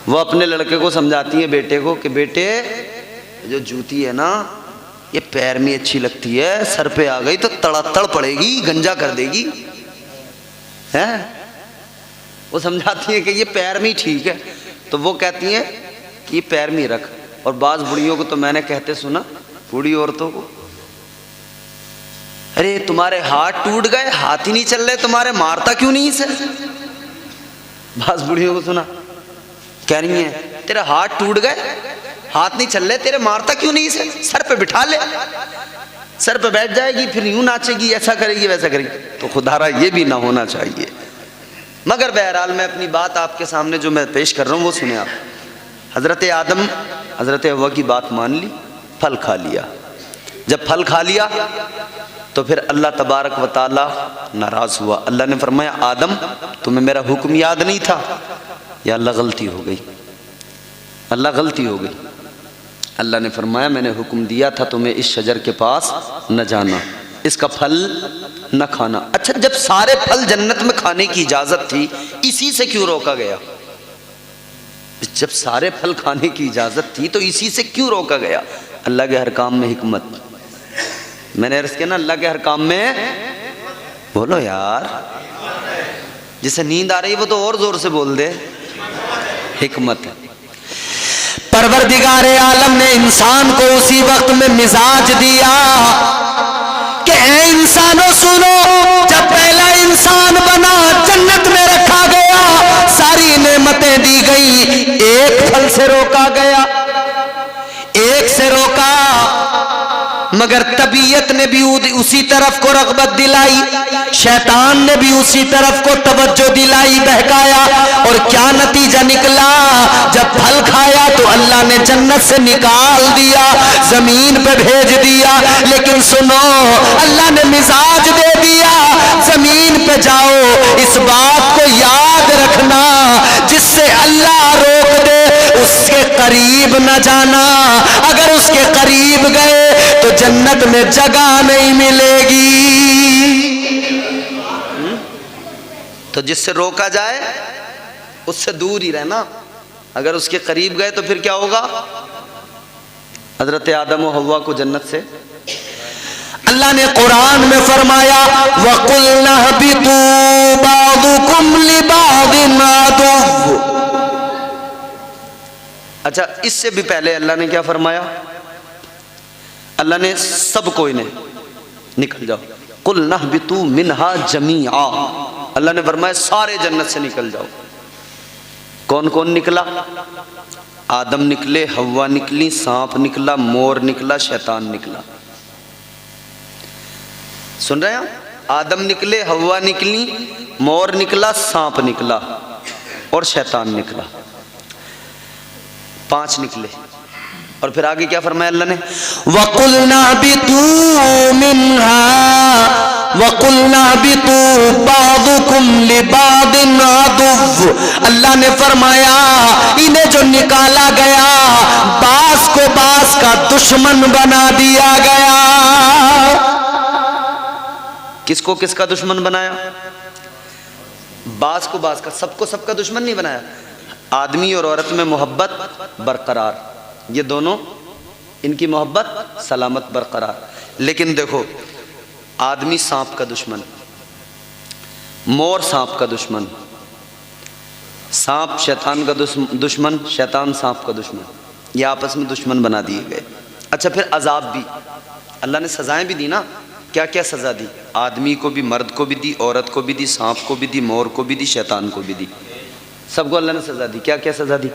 وہ اپنے لڑکے کو سمجھاتی ہیں بیٹے کو کہ بیٹے جو جوتی ہے نا یہ پیر میں اچھی لگتی ہے، سر پہ آ گئی تو تڑ پڑے گی، گنجا کر دے گی۔ وہ سمجھاتی ہیں کہ یہ پیر میں ہی ٹھیک ہے، تو وہ کہتی ہیں کہ یہ پیر میں ہی رکھ۔ اور بعض بڑیوں کو تو میں نے کہتے سنا، بوڑھی عورتوں کو، ارے تمہارے ہاتھ ٹوٹ گئے، ہاتھ ہی نہیں چل رہے تمہارے، مارتا کیوں نہیں اسے؟ بعض بڑھیوں کو سنا کہہ رہی ہیں تیرے ہاتھ ٹوٹ گئے، ہاتھ نہیں چل رہے تیرے، مارتا کیوں نہیں اسے؟ سر پہ بٹھا لے، سر پہ بیٹھ جائے گی، پھر یوں ناچے گی، ایسا کرے گی ویسا کرے گی۔ تو خدا را یہ بھی نہ ہونا چاہیے۔ مگر بہرحال میں اپنی بات آپ کے سامنے جو میں پیش کر رہا ہوں وہ سنیں آپ۔ حضرت آدم حضرت حوا کی بات مان لی، پھل کھا لیا۔ جب پھل کھا لیا تو پھر اللہ تبارک و تعالی ناراض ہوا۔ اللہ نے فرمایا آدم تمہیں میرا حکم یاد نہیں تھا؟ یا اللہ غلطی ہو گئی، اللہ غلطی ہو گئی۔ اللہ نے فرمایا میں نے حکم دیا تھا تمہیں اس شجر کے پاس نہ جانا، اس کا پھل نہ کھانا۔ اچھا جب سارے پھل جنت میں کھانے کی اجازت تھی، اسی سے کیوں روکا گیا؟ جب سارے پھل کھانے کی اجازت تھی تو اسی سے کیوں روکا گیا؟ اللہ کے ہر کام میں حکمت. میں نے عرض کیا نا اللہ کے ہر کام میں، بولو یار، جسے نیند آ رہی ہے وہ تو اور زور سے بول دے، حکمت ہے. پروردگار عالم نے انسان کو اسی وقت میں مزاج دیا کہ اے انسانوں سنو، جب پہلا انسان بنا جنت میں رکھا گیا، ساری نعمتیں دی گئی، ایک پھل سے روکا گیا، ایک سے روکا، مگر طبیعت نے بھی اسی طرف کو رغبت دلائی، شیطان نے بھی اسی طرف کو توجہ دلائی، بہکایا، اور کیا نتیجہ نکلا؟ جب پھل کھایا تو اللہ نے جنت سے نکال دیا، زمین پہ بھیج دیا. لیکن سنو، اللہ نے مزاج دے دیا، زمین پہ جاؤ، اس بات کو یاد رکھنا، جس سے اللہ روک دے اس کے قریب نہ جانا، اگر اس کے قریب گئے تو جنت میں جگہ نہیں ملے گی. تو جس سے روکا جائے اس سے دور ہی رہنا، اگر اس کے قریب گئے تو پھر کیا ہوگا؟ حضرت آدم و حوا کو جنت سے اللہ نے قرآن میں فرمایا وَقُلْنَا اهْبِطُوا بَعْضُكُمْ لِبَعْضٍ عَدُوٌّ. اچھا، اس سے بھی پہلے اللہ نے کیا فرمایا؟ اللہ نے سب کو انہیں نکل جاؤ، قُلْنَا اهْبِطُوا مِنْهَا جَمِيعًا. اللہ نے فرمایا سارے جنت سے نکل جاؤ. کون کون نکلا؟ آدم نکلے، حوا نکلی، سانپ نکلا، مور نکلا، شیطان نکلا. سن رہے ہیں؟ آدم نکلے، حوا نکلی، مور نکلا، سانپ نکلا اور شیطان نکلا. 5 نکلے. اور پھر آگے کیا فرمایا اللہ نے؟ وَقُلْنَا اهْبِطُوا مِنْهَا وَقُلْنَا اهْبِطُوا بَعْضُكُمْ لِبَعْضٍ عَدُوٌّ. اللہ نے فرمایا انہیں جو نکالا گیا بعض کو بعض کا دشمن بنا دیا گیا. کس کو کس کا دشمن بنایا؟ بعض کو بعض کا، سب کو سب کا دشمن نہیں بنایا. آدمی اور عورت میں محبت برقرار، یہ دونوں ان کی محبت سلامت برقرار. لیکن دیکھو، آدمی سانپ کا دشمن، مور سانپ کا دشمن، سانپ شیطان کا دشمن، شیطان سانپ کا دشمن، یہ آپس میں دشمن بنا دیے گئے. اچھا، پھر عذاب بھی اللہ نے، سزائیں بھی دی نا. کیا کیا سزا دی؟ آدمی کو بھی، مرد کو بھی دی، عورت کو بھی دی، سانپ کو بھی دی، مور کو بھی دی، شیطان کو بھی دی. سب کو اللہ نے سزا دی. کیا کیا سزا دی؟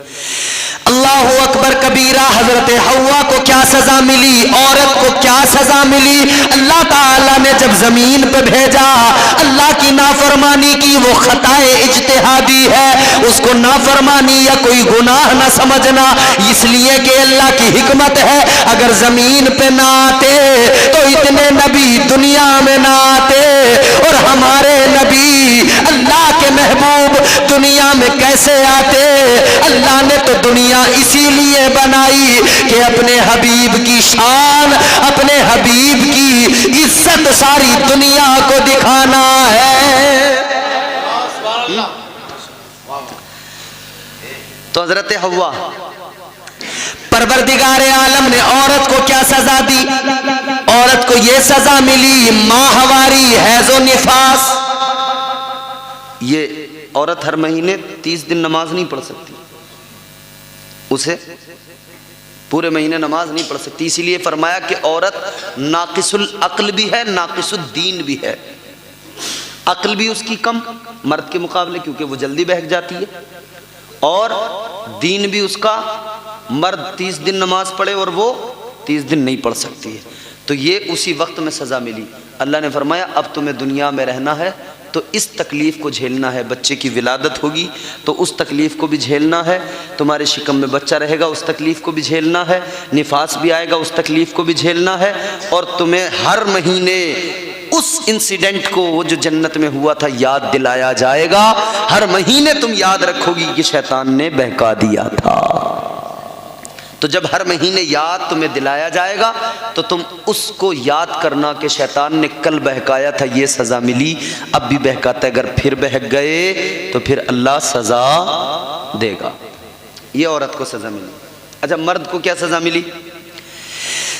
اللہ اکبر کبیرہ. حضرت حوا کو کیا سزا ملی؟ عورت کو کیا سزا ملی؟ اللہ تعالیٰ نے جب زمین پہ بھیجا، اللہ کی نافرمانی کی، وہ خطائے اجتہادی ہے، اس کو نافرمانی یا کوئی گناہ نہ سمجھنا، اس لیے کہ اللہ کی حکمت ہے. اگر زمین پہ نہ آتے تو اتنے نبی دنیا میں نہ آتے، اور ہمارے نبی اللہ کے محبوب دنیا میں کیسے آتے؟ اللہ نے تو دنیا اسی لیے بنائی کہ اپنے حبیب کی شان، اپنے حبیب کی عزت ساری دنیا کو دکھانا ہے. تو حضرت حوا، پروردگار عالم نے عورت کو کیا سزا دی؟ عورت کو یہ سزا ملی، ماہواری، حیض و نفاس. یہ عورت ہر مہینے 30 دن نماز نہیں پڑھ سکتی، اسے پورے مہینے نماز نہیں پڑھ سکتی. اسی لیے فرمایا کہ عورت ناقص العقل بھی ہے، ناقص الدین بھی ہے. عقل بھی اس کی کم مرد کے مقابلے، کیونکہ وہ جلدی بہک جاتی ہے، اور دین بھی اس کا، مرد 30 دن نماز پڑھے اور وہ 30 دن نہیں پڑھ سکتی ہے. تو یہ اسی وقت میں سزا ملی. اللہ نے فرمایا اب تمہیں دنیا میں رہنا ہے تو اس تکلیف کو جھیلنا ہے. بچے کی ولادت ہوگی تو اس تکلیف کو بھی جھیلنا ہے، تمہارے شکم میں بچہ رہے گا اس تکلیف کو بھی جھیلنا ہے، نفاس بھی آئے گا اس تکلیف کو بھی جھیلنا ہے، اور تمہیں ہر مہینے اس انسیڈنٹ کو، وہ جو جنت میں ہوا تھا، یاد دلایا جائے گا. ہر مہینے تم یاد رکھو گی کہ شیطان نے بہکا دیا تھا. تو جب ہر مہینے یاد تمہیں دلایا جائے گا تو تم اس کو یاد کرنا کہ شیطان نے کل بہکایا تھا، یہ سزا ملی، اب بھی بہکاتا ہے، اگر پھر بہک گئے تو پھر اللہ سزا دے گا. یہ عورت کو سزا ملی. اچھا، مرد کو کیا سزا ملی؟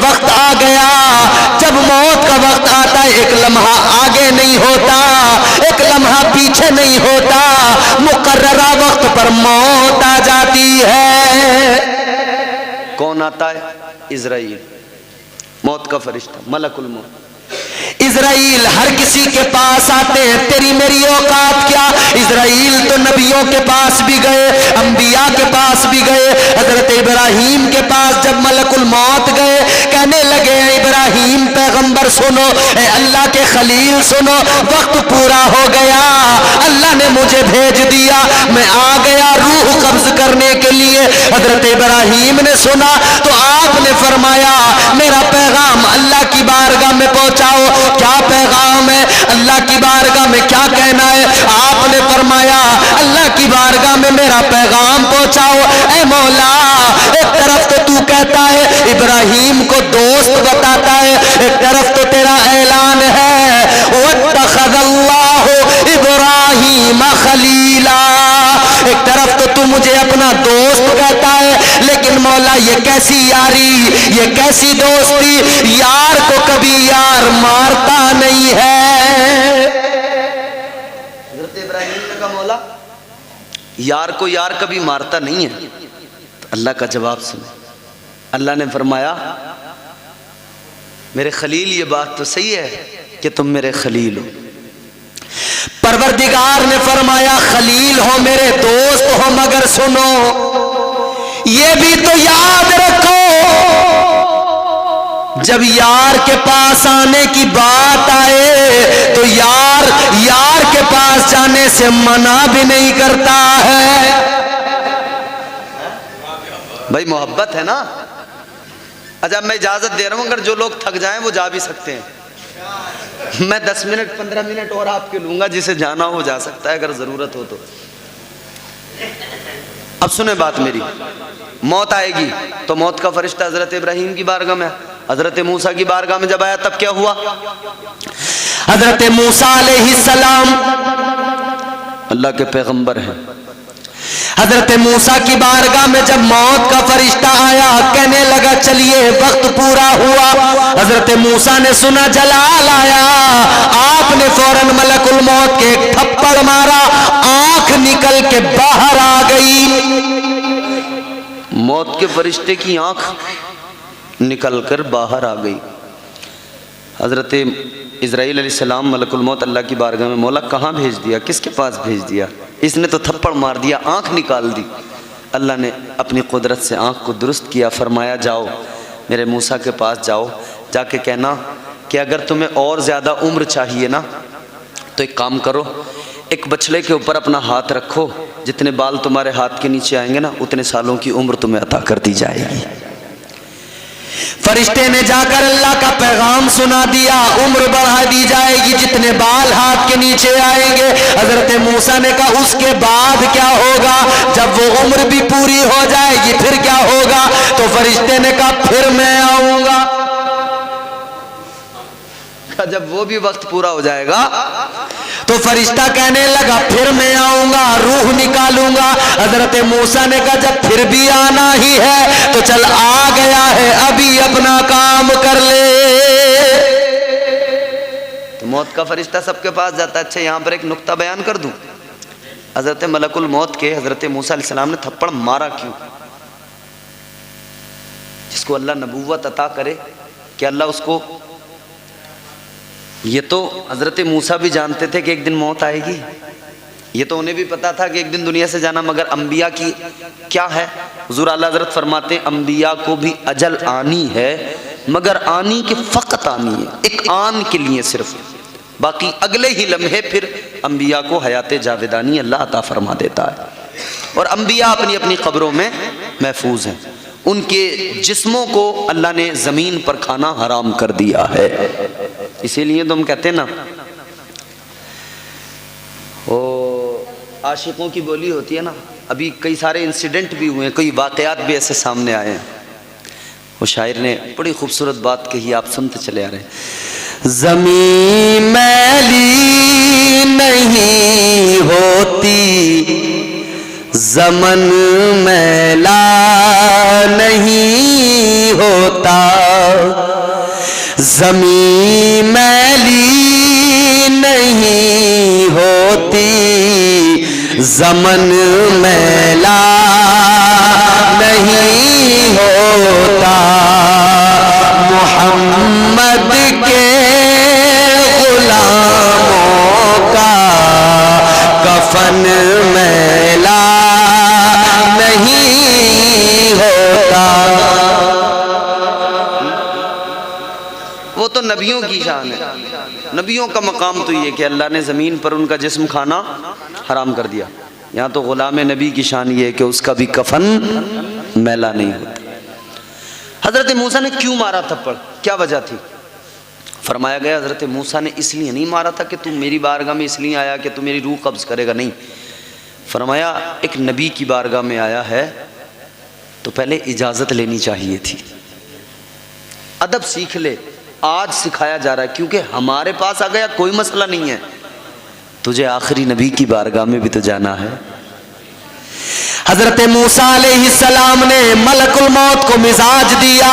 وقت آ گیا. جب موت کا وقت آتا ہے ایک لمحہ آگے نہیں ہوتا, ایک لمحہ پیچھے نہیں ہوتا, مقررہ وقت پر موت آ جاتی ہے. کون آتا ہے؟ اسرائیل, موت کا فرشتہ, ملک الموت. اسرائیل ہر کسی کے پاس آتے ہیں. تیری میری اوقات کیا؟ اسرائیل تو نبیوں کے پاس بھی گئے, انبیاء کے پاس بھی گئے. حضرت ابراہیم کے پاس جب ملک الموت گئے, کہنے لگے اے ابراہیم پیغمبر سنو, اے اللہ کے خلیل سنو, وقت پورا ہو گیا, اللہ نے مجھے بھیج دیا, میں آ گیا روح قبض کرنے کے لیے. حضرت ابراہیم نے سنا تو آپ نے فرمایا میرا پیغام اللہ کی بارگاہ میں پہنچاؤ. کیا پیغام ہے؟ اللہ کی بارگاہ میں کیا کہنا ہے؟ آپ نے فرمایا اللہ کی بارگاہ میں میرا پیغام پہنچاؤ. اے مولا, ایک طرف تو کہتا ہے ابراہیم کو دوست بتاتا ہے, ایک طرف تو تیرا اعلان ہے واتخذ اللہ ابراہیم خلیلا, ایک طرف تو مجھے اپنا دوست کہتا ہے, لیکن مولا یہ کیسی یاری, یہ کیسی دوستی, یار کو کبھی یار مارتا نہیں ہے. حضرت ابراہیم نے کہا مولا یار کو یار کبھی مارتا نہیں ہے. تو اللہ کا جواب سنے, اللہ نے فرمایا میرے خلیل یہ بات تو صحیح ہے کہ تم میرے خلیل ہو. پروردگار نے فرمایا خلیل ہو, میرے دوست ہو, مگر سنو یہ بھی تو یاد رکھو جب یار کے پاس آنے کی بات آئے تو یار کے پاس جانے سے منع بھی نہیں کرتا ہے. بھائی محبت ہے نا. اچھا میں اجازت دے رہا ہوں, اگر جو لوگ تھک جائیں وہ جا بھی سکتے ہیں. میں 10 منٹ 15 منٹ اور آپ کے لوں گا, جسے جانا ہو جا سکتا ہے اگر ضرورت ہو تو. اب سنیں بات میری, موت آئے گی تو موت کا فرشتہ حضرت ابراہیم کی بارگاہ میں, حضرت موسیٰ کی بارگاہ میں جب آیا تب کیا ہوا؟ حضرت موسیٰ علیہ السلام اللہ کے پیغمبر ہیں. حضرت موسیٰ کی بارگاہ میں جب موت کا فرشتہ آیا, کہنے لگا چلیے وقت پورا ہوا. حضرت موسیٰ نے سنا جلال آیا, آپ نے فوراً ملک الموت کے ایک تھپڑ مارا, آنکھ نکل کے باہر آ گئی. موت کے فرشتے کی آنکھ نکل کر باہر آ گئی. حضرت اسرائیل علیہ السلام ملک الموت اللہ کی بارگاہ میں, مولا کہاں بھیج دیا, کس کے پاس بھیج دیا؟ اس نے تو تھپڑ مار دیا, آنکھ نکال دی. اللہ نے اپنی قدرت سے آنکھ کو درست کیا, فرمایا جاؤ میرے موسیٰ کے پاس جاؤ, جا کے کہنا کہ اگر تمہیں اور زیادہ عمر چاہیے نا تو ایک کام کرو, ایک بچھڑے کے اوپر اپنا ہاتھ رکھو, جتنے بال تمہارے ہاتھ کے نیچے آئیں گے نا اتنے سالوں کی عمر تمہیں عطا کر دی جائے گی. فرشتے نے جا کر اللہ کا پیغام سنا دیا, عمر بڑھا دی جائے گی جتنے بال ہاتھ کے نیچے آئیں گے. حضرت موسیٰ نے کہا اس کے بعد کیا ہوگا؟ جب وہ عمر بھی پوری ہو جائے گی پھر کیا ہوگا؟ تو فرشتے نے کہا پھر میں آؤں گا. جب وہ بھی وقت پورا ہو جائے گا تو فرشتہ کہنے لگا پھر میں آؤں گا, روح نکالوں گا. حضرت موسیٰ نے کہا جب پھر بھی آنا ہی ہے تو چل آ گیا ہے, ابھی اپنا کام کر لے. تو موت کا فرشتہ سب کے پاس جاتا ہے. اچھا یہاں پر ایک نقطہ بیان کر دوں, حضرت ملک الموت کے حضرت موسیٰ علیہ السلام نے تھپڑ مارا کیوں؟ جس کو اللہ نبوت عطا کرے کہ اللہ اس کو, یہ تو حضرت موسیٰ بھی جانتے تھے کہ ایک دن موت آئے گی, یہ تو انہیں بھی پتا تھا کہ ایک دن دنیا سے جانا, مگر انبیاء کی کیا ہے؟ حضور اعلیٰ حضرت فرماتے ہیں انبیاء کو بھی اجل آنی ہے, مگر آنی کے فقط آنی ہے, ایک آن کے لیے صرف, باقی اگلے ہی لمحے پھر انبیاء کو حیات جاودانی اللہ عطا فرما دیتا ہے. اور انبیاء اپنی اپنی قبروں میں محفوظ ہیں, ان کے جسموں کو اللہ نے زمین پر کھانا حرام کر دیا ہے. اسی لیے تو ہم کہتے ہیں نا, وہ عاشقوں کی بولی ہوتی ہے نا, ابھی کئی سارے انسیڈنٹ بھی ہوئے ہیں, کئی واقعات بھی ایسے سامنے آئے ہیں. وہ شاعر نے بڑی خوبصورت بات کہی, آپ سنتے چلے آ رہے ہیں. زمین میلی نہیں ہوتی, زمن میلا نہیں ہوتا، زمین میلی نہیں ہوتی، زمن میلا نہیں ہوتا، محمد کے غلاموں کا کفن میلا نہیں ہوتا۔ وہ تو نبیوں کی شان ہے، نبیوں کا مقام تو یہ کہ اللہ نے زمین پر ان کا جسم کھانا حرام کر دیا، یہاں تو غلام نبی کی شان یہ ہے کہ اس کا بھی کفن میلا نہیں ہوتا۔ حضرت موسیٰ نے کیوں مارا تھپڑ، کیا وجہ تھی؟ فرمایا گیا حضرت موسیٰ نے اس لیے نہیں مارا تھا کہ تم میری بارگاہ میں اس لیے آیا کہ تم میری روح قبض کرے گا، نہیں، فرمایا ایک نبی کی بارگاہ میں آیا ہے تو پہلے اجازت لینی چاہیے تھی، ادب سیکھ لے، آج سکھایا جا رہا ہے کیونکہ ہمارے پاس آ گیا کوئی مسئلہ نہیں ہے، تجھے آخری نبی کی بارگاہ میں بھی تو جانا ہے۔ حضرت موسیٰ علیہ السلام نے ملک الموت کو مزاج دیا،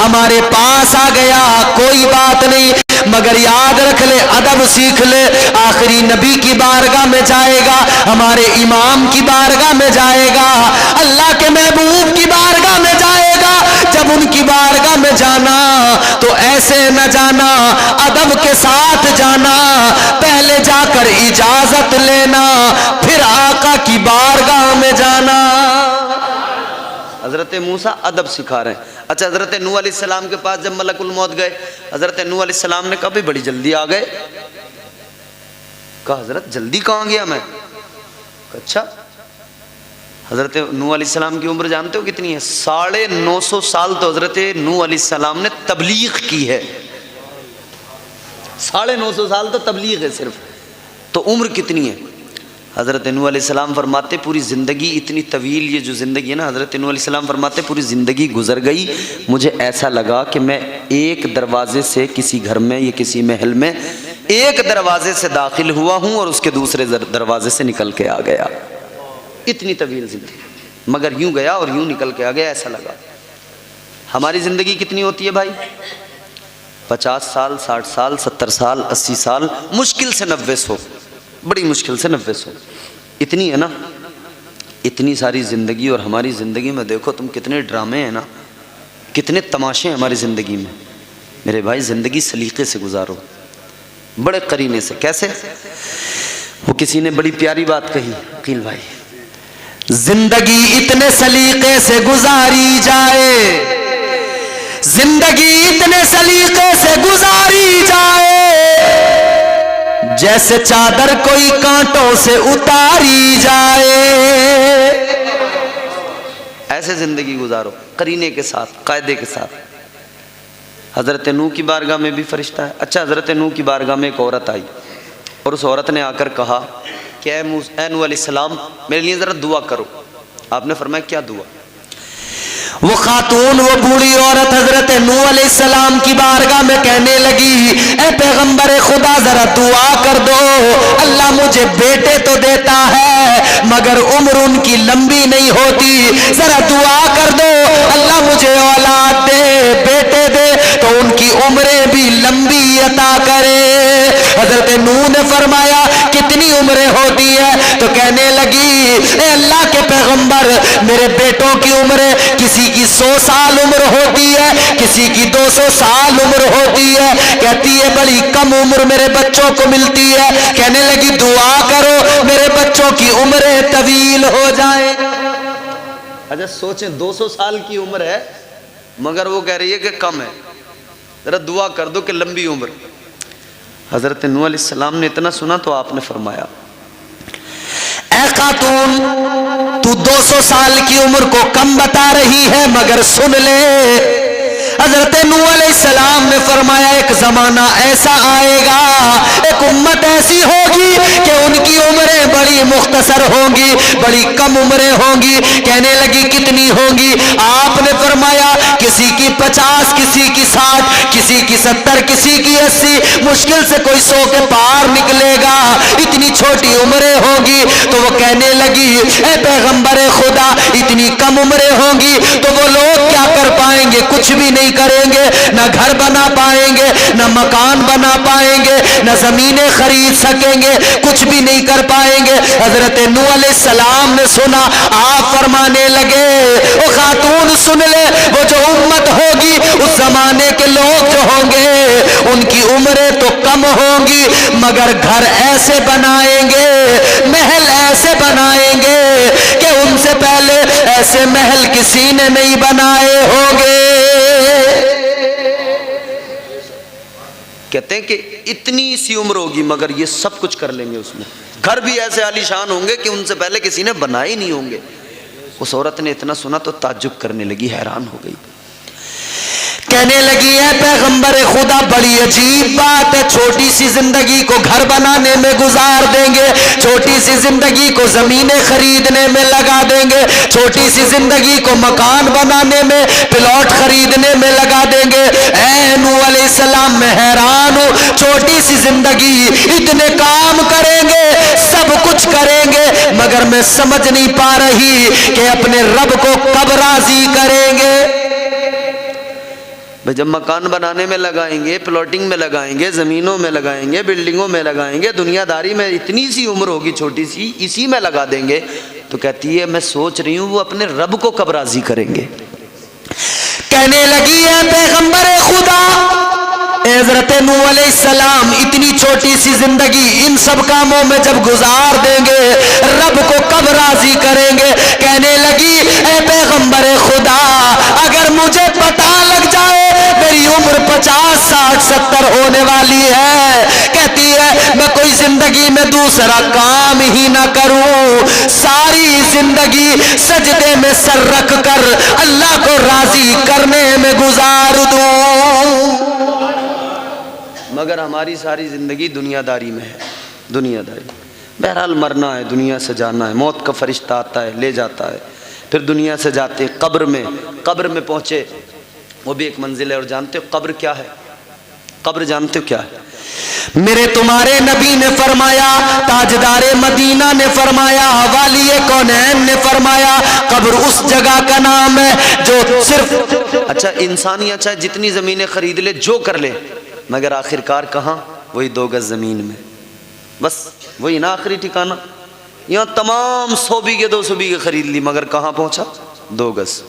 ہمارے پاس آ گیا کوئی بات نہیں، مگر یاد رکھ لے، ادب سیکھ لے، آخری نبی کی بارگاہ میں جائے گا، ہمارے امام کی بارگاہ میں جائے گا، اللہ کے محبوب کی بارگاہ میں جائے گا، جب ان کی بارگاہ میں جانا تو ایسے نہ جانا، ادب کے ساتھ جانا، پہلے جا کر اجازت لینا، پھر آقا کی بارگاہ میں جانا۔ حضرت موسیٰ ادب سکھا رہے ہیں۔ اچھا، حضرت نوح علیہ السلام کے پاس جب ملک الموت گئے، حضرت نوح علیہ السلام نے کہا بھی بڑی جلدی آ گئے، کہا حضرت جلدی کہاں گیا میں؟ اچھا، حضرت نوح علیہ السلام کی عمر جانتے ہو کتنی ہے؟ 950 سال تو حضرت نوح علیہ السلام نے تبلیغ کی ہے، 950 سال تو تبلیغ ہے صرف، تو عمر کتنی ہے؟ حضرت نوح علیہ السلام فرماتے پوری زندگی اتنی طویل، یہ جو زندگی ہے نا، حضرت نوح علیہ السلام فرماتے پوری زندگی گزر گئی، مجھے ایسا لگا کہ میں ایک دروازے سے کسی گھر میں یا کسی محل میں ایک دروازے سے داخل ہوا ہوں اور اس کے دوسرے دروازے سے نکل کے آ گیا، اتنی طویل زندگی، مگر یوں گیا اور یوں نکل کے آ گیا، ایسا لگا۔ ہماری زندگی کتنی ہوتی ہے بھائی؟ 50 سال، 60 سال، 70 سال، 80 سال، مشکل سے 90 بڑی مشکل سے 90 اتنی ہے نا، اتنی ساری زندگی، اور ہماری زندگی میں دیکھو تم کتنے ڈرامے ہیں نا، کتنے تماشے ہیں ہماری زندگی میں۔ میرے بھائی زندگی سلیقے سے گزارو، بڑے قرینے سے۔ کیسے؟ وہ کسی نے بڑی پیاری بات کہی، عقیل بھائی، زندگی اتنے سلیقے سے گزاری جائے، زندگی اتنے سلیقے سے گزاری جائے، جیسے چادر کوئی کانٹوں سے اتاری جائے۔ ایسے زندگی گزارو، قرینے کے ساتھ، قاعدے کے ساتھ۔ حضرت نوح کی بارگاہ میں بھی فرشتہ ہے۔ اچھا، حضرت نوح کی بارگاہ میں ایک عورت آئی اور اس عورت نے آ کر کہا کہ اے نوح علیہ السلام میرے لیے ذرا دعا کرو۔ آپ نے فرمایا کیا دعا؟ وہ خاتون، وہ بوڑھی عورت حضرت نوح علیہ السلام کی بارگاہ میں کہنے لگی، اے پیغمبر خدا ذرا دعا کر دو، اللہ مجھے بیٹے تو دیتا ہے مگر عمر ان کی لمبی نہیں ہوتی، ذرا دعا کر دو اللہ مجھے اولاد دے، بیٹے دے تو ان کی عمریں بھی لمبی عطا کرے۔ حضرت نوح نے فرمایا کتنی عمریں ہوتی ہے؟ تو کہنے لگی، اے اللہ کے پیغمبر میرے بیٹوں کی عمریں کسی کی 100 سال عمر ہوتی ہے، کسی کی 200 سال عمر ہوتی ہے، کہتی ہے بڑی کم عمر میرے بچوں کو ملتی ہے۔ کہنے لگی دعا کرو میرے بچوں کی عمریں طویل ہو جائیں۔ اچھا سوچیں، 200 سال کی عمر ہے مگر وہ کہہ رہی ہے کہ کم ہے، ذرا دعا کر دو کہ لمبی عمر۔ حضرت نوح علیہ السلام نے اتنا سنا تو آپ نے فرمایا، اے خاتون تو 200 سال کی عمر کو کم بتا رہی ہے مگر سن لے۔ حضرت نوح علیہ السلام نے فرمایا ایک زمانہ ایسا آئے گا، ایک امت ایسی ہوگی کہ ان کی عمریں بڑی مختصر ہوں گی، بڑی کم عمریں ہوں گی۔ کہنے لگی کتنی ہوں گی؟ آپ نے فرمایا کسی کی 50، کسی کی 60، کسی کی 70، کسی کی 80، مشکل سے کوئی 100 کے پار نکلے گا، اتنی چھوٹی عمریں ہوں گی۔ تو وہ کہنے لگی لگی اے پیغمبر خدا اتنی کم عمریں ہوں گی تو وہ لوگ کیا کر پائیں گے؟ کچھ بھی نہیں کریں گے، نہ گھر بنا پائیں گے، نہ مکان بنا پائیں گے، نہ زمینیں خرید سکیں گے، کچھ بھی نہیں کر پائیں گے۔ حضرت نوح علیہ السلام نے سنا، آپ فرمانے لگے او خاتون سن لے، وہ جو امت ہوگی اس زمانے کے لوگ جو ہوں گے ان کی عمریں تو کم ہوں گی مگر گھر ایسے بنائیں گے، محل ایسے بنائیں گے کہ ان سے پہلے ایسے محل کسی نے نہیں بنائے ہوں گے۔ کہتے ہیں کہ اتنی سی عمر ہوگی مگر یہ سب کچھ کر لیں گے، اس میں گھر بھی ایسے عالیشان ہوں گے کہ ان سے پہلے کسی نے بنائے نہیں ہوں گے۔ اس عورت نے اتنا سنا تو تعجب کرنے لگی، حیران ہو گئی، کہنے لگی ہے پیغمبر خدا بڑی عجیب بات ہے، چھوٹی سی زندگی کو گھر بنانے میں گزار دیں گے، چھوٹی سی زندگی کو زمینیں خریدنے میں لگا دیں گے، چھوٹی سی زندگی کو مکان بنانے میں، پلاٹ خریدنے میں لگا دیں گے۔ اے نوح علیہ السلام میں حیران ہوں، چھوٹی سی زندگی اتنے کام کریں گے، سب کچھ کریں گے مگر میں سمجھ نہیں پا رہی کہ اپنے رب کو کب راضی کریں گے۔ جب مکان بنانے میں لگائیں گے، پلاٹنگ میں لگائیں گے، زمینوں میں لگائیں گے، بلڈنگوں میں لگائیں گے، دنیا داری میں اتنی سی عمر ہوگی چھوٹی سی، اسی میں لگا دیں گے، تو کہتی ہے میں سوچ رہی ہوں وہ اپنے رب کو کب راضی کریں گے۔ کہنے لگی ہے پیغمبر خدا حضرت نوح علیہ السلام اتنی چھوٹی سی زندگی ان سب کاموں میں جب گزار دیں گے رب کو کب راضی کریں گے؟ کہنے لگی اے پیغمبر خدا اگر مجھے پتہ لگ جائے میری عمر 50 60 70 ہونے والی ہے، کہتی ہے میں کوئی زندگی میں دوسرا کام ہی نہ کروں، ساری زندگی سجدے میں سر رکھ کر اللہ کو راضی کرنے میں گزار دوں۔ مگر ہماری ساری زندگی دنیا داری میں ہے، دنیا داری، بہرحال مرنا ہے، دنیا سے جانا ہے، موت کا فرشتہ آتا ہے لے جاتا ہے، پھر دنیا سے جاتے قبر میں پہنچے، وہ بھی ایک منزل ہے۔ اور جانتے ہو قبر کیا ہے؟ قبر جانتے ہو کیا ہے؟ میرے تمہارے نبی نے فرمایا، تاجدار مدینہ نے فرمایا، والی کونین نے فرمایا، قبر اس جگہ کا نام ہے جو صرف اچھا انسانی چاہے جتنی زمینیں خرید لے جو کر لے مگر آخرکار کہاں؟ وہی 2 گز زمین میں، بس وہی نا آخری ٹھکانہ۔ یہاں تمام 100 بیگھے 200 بیگھے خرید لی مگر کہاں پہنچا؟ 2 گز۔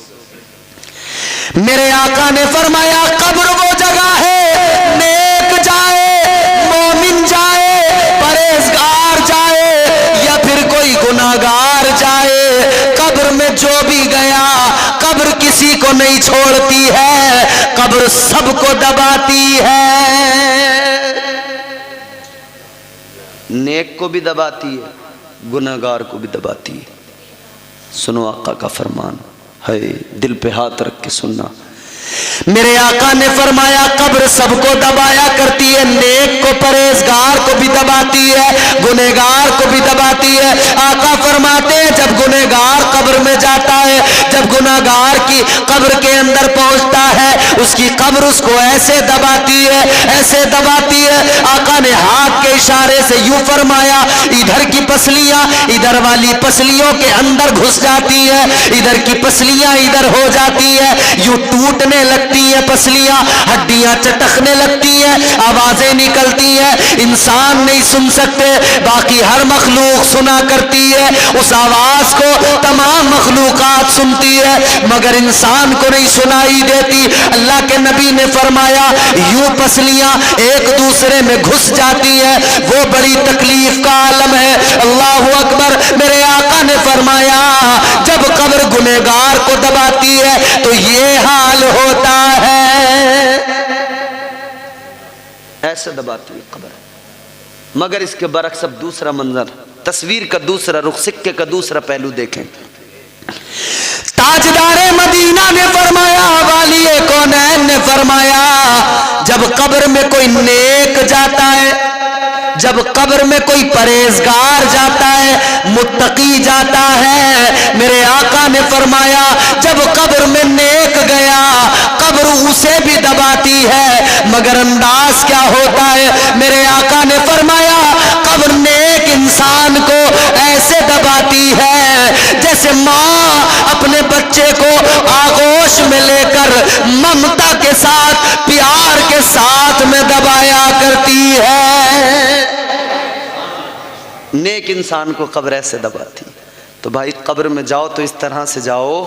میرے آقا نے فرمایا قبر وہ جگہ ہے نیک جائے، مومن جائے، پرہیزگار جائے یا پھر کوئی گناہگار جائے، قبر میں جو بھی گیا قبر کسی کو نہیں چھوڑتی ہے، قبر سب کو دباتی ہے، نیک کو بھی دباتی ہے، گناہگار کو بھی دباتی ہے۔ سنو آقا کا فرمان ہے، دل پہ ہاتھ رکھ کے سننا۔ میرے آقا نے فرمایا قبر سب کو دبایا کرتی ہے، نیک کو پرہیزگار کو بھی دباتی ہے، گنہگار کو بھی دباتی ہے۔ آقا فرماتے ہیں جب گنہگار قبر میں جاتا ہے، جب گنہگار کی قبر کے اندر پہنچتا ہے اس کی قبر اس کو ایسے دباتی ہے، ایسے دباتی ہے، آقا نے ہاتھ کے اشارے سے یوں فرمایا ادھر کی پسلیاں ادھر والی پسلیوں کے اندر گھس جاتی ہے، ادھر کی پسلیاں ادھر ہو جاتی ہے، یوں ٹوٹنے لگتی ہیں پسلیاں، ہڈیاں چٹکنے لگتی ہیں، آوازیں نکلتی ہیں، انسان نہیں سن سکتے باقی ہر مخلوق سنا کرتی ہے، اس آواز کو تمام مخلوقات سنتی ہے مگر انسان کو نہیں سنائی دیتی۔ اللہ کے نبی نے فرمایا یوں پسلیاں ایک دوسرے میں گھس جاتی ہیں، وہ بڑی تکلیف کا عالم ہے۔ اللہ اکبر۔ میرے آقا نے فرمایا جب قبر گنہگار کو دباتی ہے تو یہ حال ہوتا ہے، ایسے دباتی ہے قبر۔ مگر اس کے برعکس اب دوسرا منظر، تصویر کا دوسرا رخ، سکے کا دوسرا پہلو دیکھیں۔ تاجدار مدینہ نے فرمایا، والی کونین نے فرمایا جب قبر میں کوئی نیک جاتا ہے، جب قبر میں کوئی پرہیزگار جاتا ہے، متقی جاتا ہے، میرے آقا نے فرمایا جب قبر میں نیک گیا قبر اسے بھی دباتی ہے مگر انداز کیا ہوتا ہے؟ میرے آقا نے فرمایا قبر نیک انسان کو ایسے دباتی ہے ہوش میں لے کر ممتا کے ساتھ پیار کے ساتھ میں دبایا کرتی ہے۔ نیک انسان کو قبر ایسے دباتی۔ تو بھائی قبر میں جاؤ تو اس طرح سے جاؤ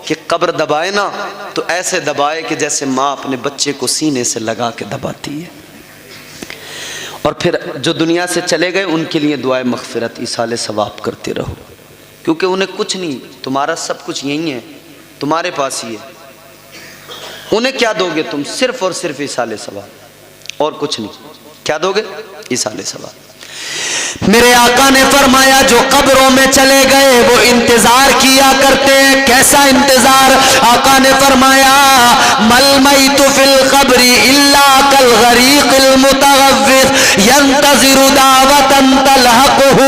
کہ قبر دبائے نا تو ایسے دبائے کہ جیسے ماں اپنے بچے کو سینے سے لگا کے دباتی ہے۔ اور پھر جو دنیا سے چلے گئے ان کے لیے دعائے مغفرت ایصال ثواب کرتے رہو، کیونکہ انہیں کچھ نہیں، تمہارا سب کچھ یہی ہے، تمہارے پاس ہی ہے۔ انہیں کیا دو گے تم؟ صرف اور صرف ایصال ثواب، اور کچھ نہیں۔ کیا دو گے؟ ایصال ثواب۔ میرے آقا نے فرمایا جو قبروں میں چلے گئے وہ انتظار کیا کرتے ہیں۔ کیسا انتظار؟ آقا نے فرمایا مل میت فی القبر الا کالغریق المتغوط ینتظر دعوتا تلحقه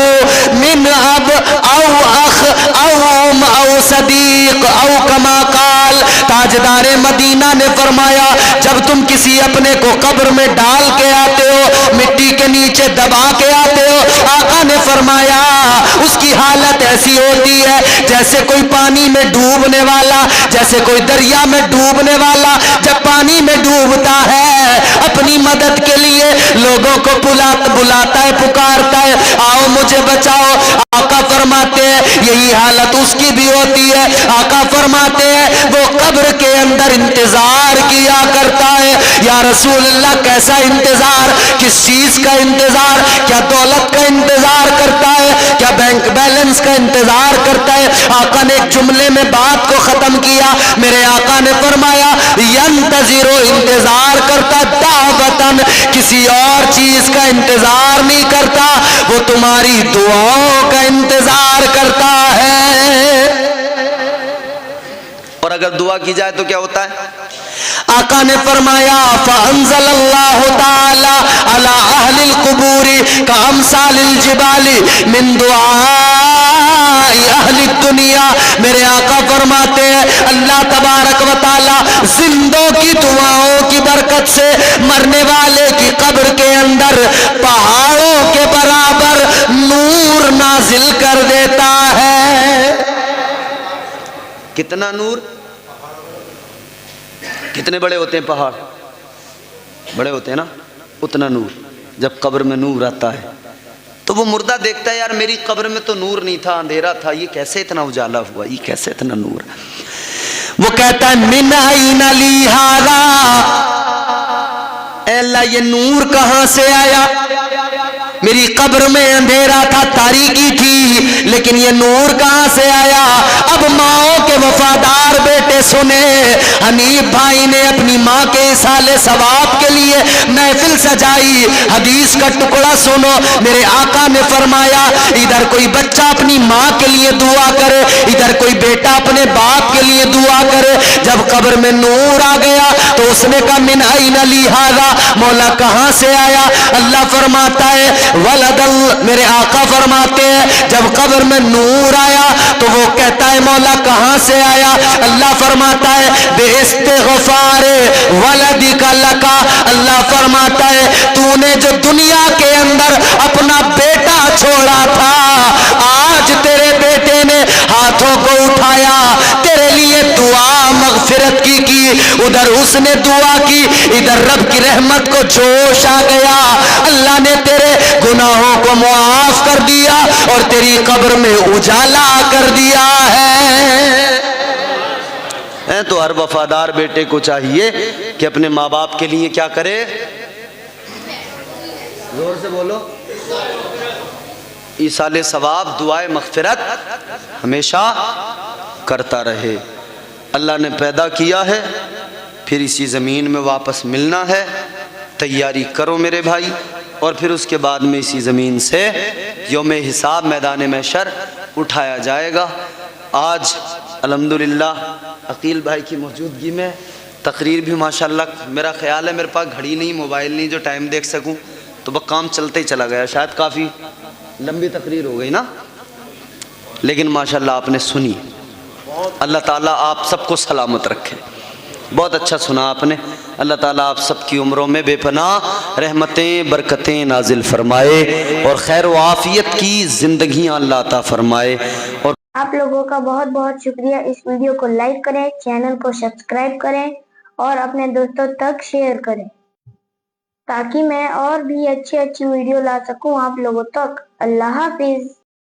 من اب او اخ او ام او صدیق او کما قال۔ تاجدار مدینہ نے فرمایا جب تم کسی اپنے کو قبر میں ڈال کے آتے ہو، مٹی کے نیچے دبا کے آتے ہو، آقا نے فرمایا اس کی حالت ایسی ہوتی ہے جیسے کوئی پانی میں ڈوبنے والا، جیسے کوئی دریا میں ڈوبنے والا جب پانی میں ڈوبتا ہے اپنی مدد کے لیے لوگوں کو بلاتا ہے، پکارتا ہے آؤ مجھے بچاؤ۔ آقا فرماتے ہیں یہی حالت اس کی بھی ہوتی ہے۔ آقا فرماتے ہیں وہ قبر کے اندر انتظار کیا کرتا ہے۔ یا رسول اللہ کیسا انتظار؟ کس چیز کا انتظار؟ کیا دولت کا انتظار کرتا ہے؟ کیا بینک بیلنس کا انتظار کرتا ہے؟ آقا نے ایک جملے میں بات کو ختم کیا۔ میرے آقا نے فرمایا ینتظر، انتظار کرتا، دعوتن، کسی اور چیز کا انتظار نہیں کرتا، وہ تمہاری دعاؤں کا انتظار کرتا ہے۔ اور اگر دعا کی جائے تو کیا ہوتا ہے؟ آقا نے فرمایا فانزل اللہ تعالی علی اہل القبور کامثال الجبال من دعاء اہل الدنیا۔ میرے آقا فرماتے ہیں اللہ تبارک و تعالی زندوں کی دعاؤں کی برکت سے مرنے والے کی قبر کے اندر پہاڑوں کے برابر نور نازل کر دیتا ہے۔ کتنا نور؟ کتنے بڑے ہوتے ہیں پہاڑ؟ بڑے ہوتے ہیں نا، اتنا نور۔ جب قبر میں نور آتا ہے تو وہ مردہ دیکھتا ہے یار میری قبر میں تو نور نہیں تھا، اندھیرا تھا، یہ کیسے اتنا اجالا ہوا، یہ کیسے اتنا نور؟ وہ کہتا ہے من این لی ھذا، اے اللہ یہ نور کہاں سے آیا؟ میری قبر میں اندھیرا تھا، تاریکی تھی، لیکن یہ نور کہاں سے آیا؟ اب ماؤں کے وفادار بیٹے سنے، حنیف بھائی نے اپنی ماں کے ایصال ثواب کے لیے محفل سجائی۔ حدیث کا ٹکڑا سنو، میرے آقا نے فرمایا ادھر کوئی بچہ اپنی ماں کے لیے دعا کرے، ادھر کوئی بیٹا اپنے باپ کے لیے دعا کرے۔ جب قبر میں نور آ گیا تو اس نے کہا من این لی ھذا، مولا کہاں سے آیا؟ اللہ فرماتا ہے ولد، میرے آقا فرماتے ہیں جب قبر میں نور آیا تو وہ کہتا ہے مولا کہاں سے آیا؟ اللہ فرماتا ہے بے استغفار ولدک لکا، اللہ فرماتا ہے تو نے جو دنیا کے اندر اپنا بیٹا چھوڑا تھا، آج تیرے بیٹے نے ہاتھوں کو اٹھایا تیرے لیے دعا مغفرت کی، ادھر اس نے دعا کی، ادھر رب کی رحمت کو جوش آ گیا، اللہ نے تیرے گناہوں کو معاف کر دیا اور تیری قبر میں اجالا کر دیا ہے۔ تو ہر وفادار بیٹے کو چاہیے کہ اپنے ماں باپ کے لیے کیا کرے؟ زور سے بولو، ایصال ثواب، دعائے مغفرت ہمیشہ کرتا رہے۔ اللہ نے پیدا کیا ہے، پھر اسی زمین میں واپس ملنا ہے، تیاری کرو میرے بھائی، اور پھر اس کے بعد میں اسی زمین سے یوم حساب میدان محشر اٹھایا جائے گا۔ آج الحمدللہ عقیل بھائی کی موجودگی میں تقریر بھی ماشاءاللہ، میرا خیال ہے میرے پاس گھڑی نہیں، موبائل نہیں جو ٹائم دیکھ سکوں، تو وہ کام چلتے ہی چلا گیا، شاید کافی لمبی تقریر ہو گئی نا، لیکن ماشاءاللہ آپ نے سنی۔ اللہ تعالیٰ آپ سب کو سلامت رکھے، بہت اچھا سنا آپ نے۔ اللہ تعالیٰ آپ سب کی عمروں میں بے پناہ رحمتیں برکتیں نازل فرمائے اور خیر و عافیت کی زندگیاں اللہ عطا فرمائے۔ اور آپ لوگوں کا بہت بہت شکریہ۔ اس ویڈیو کو لائک کریں، چینل کو سبسکرائب کریں اور اپنے دوستوں تک شیئر کریں تاکہ میں اور بھی اچھی ویڈیو لا سکوں آپ لوگوں تک۔ اللہ حافظ۔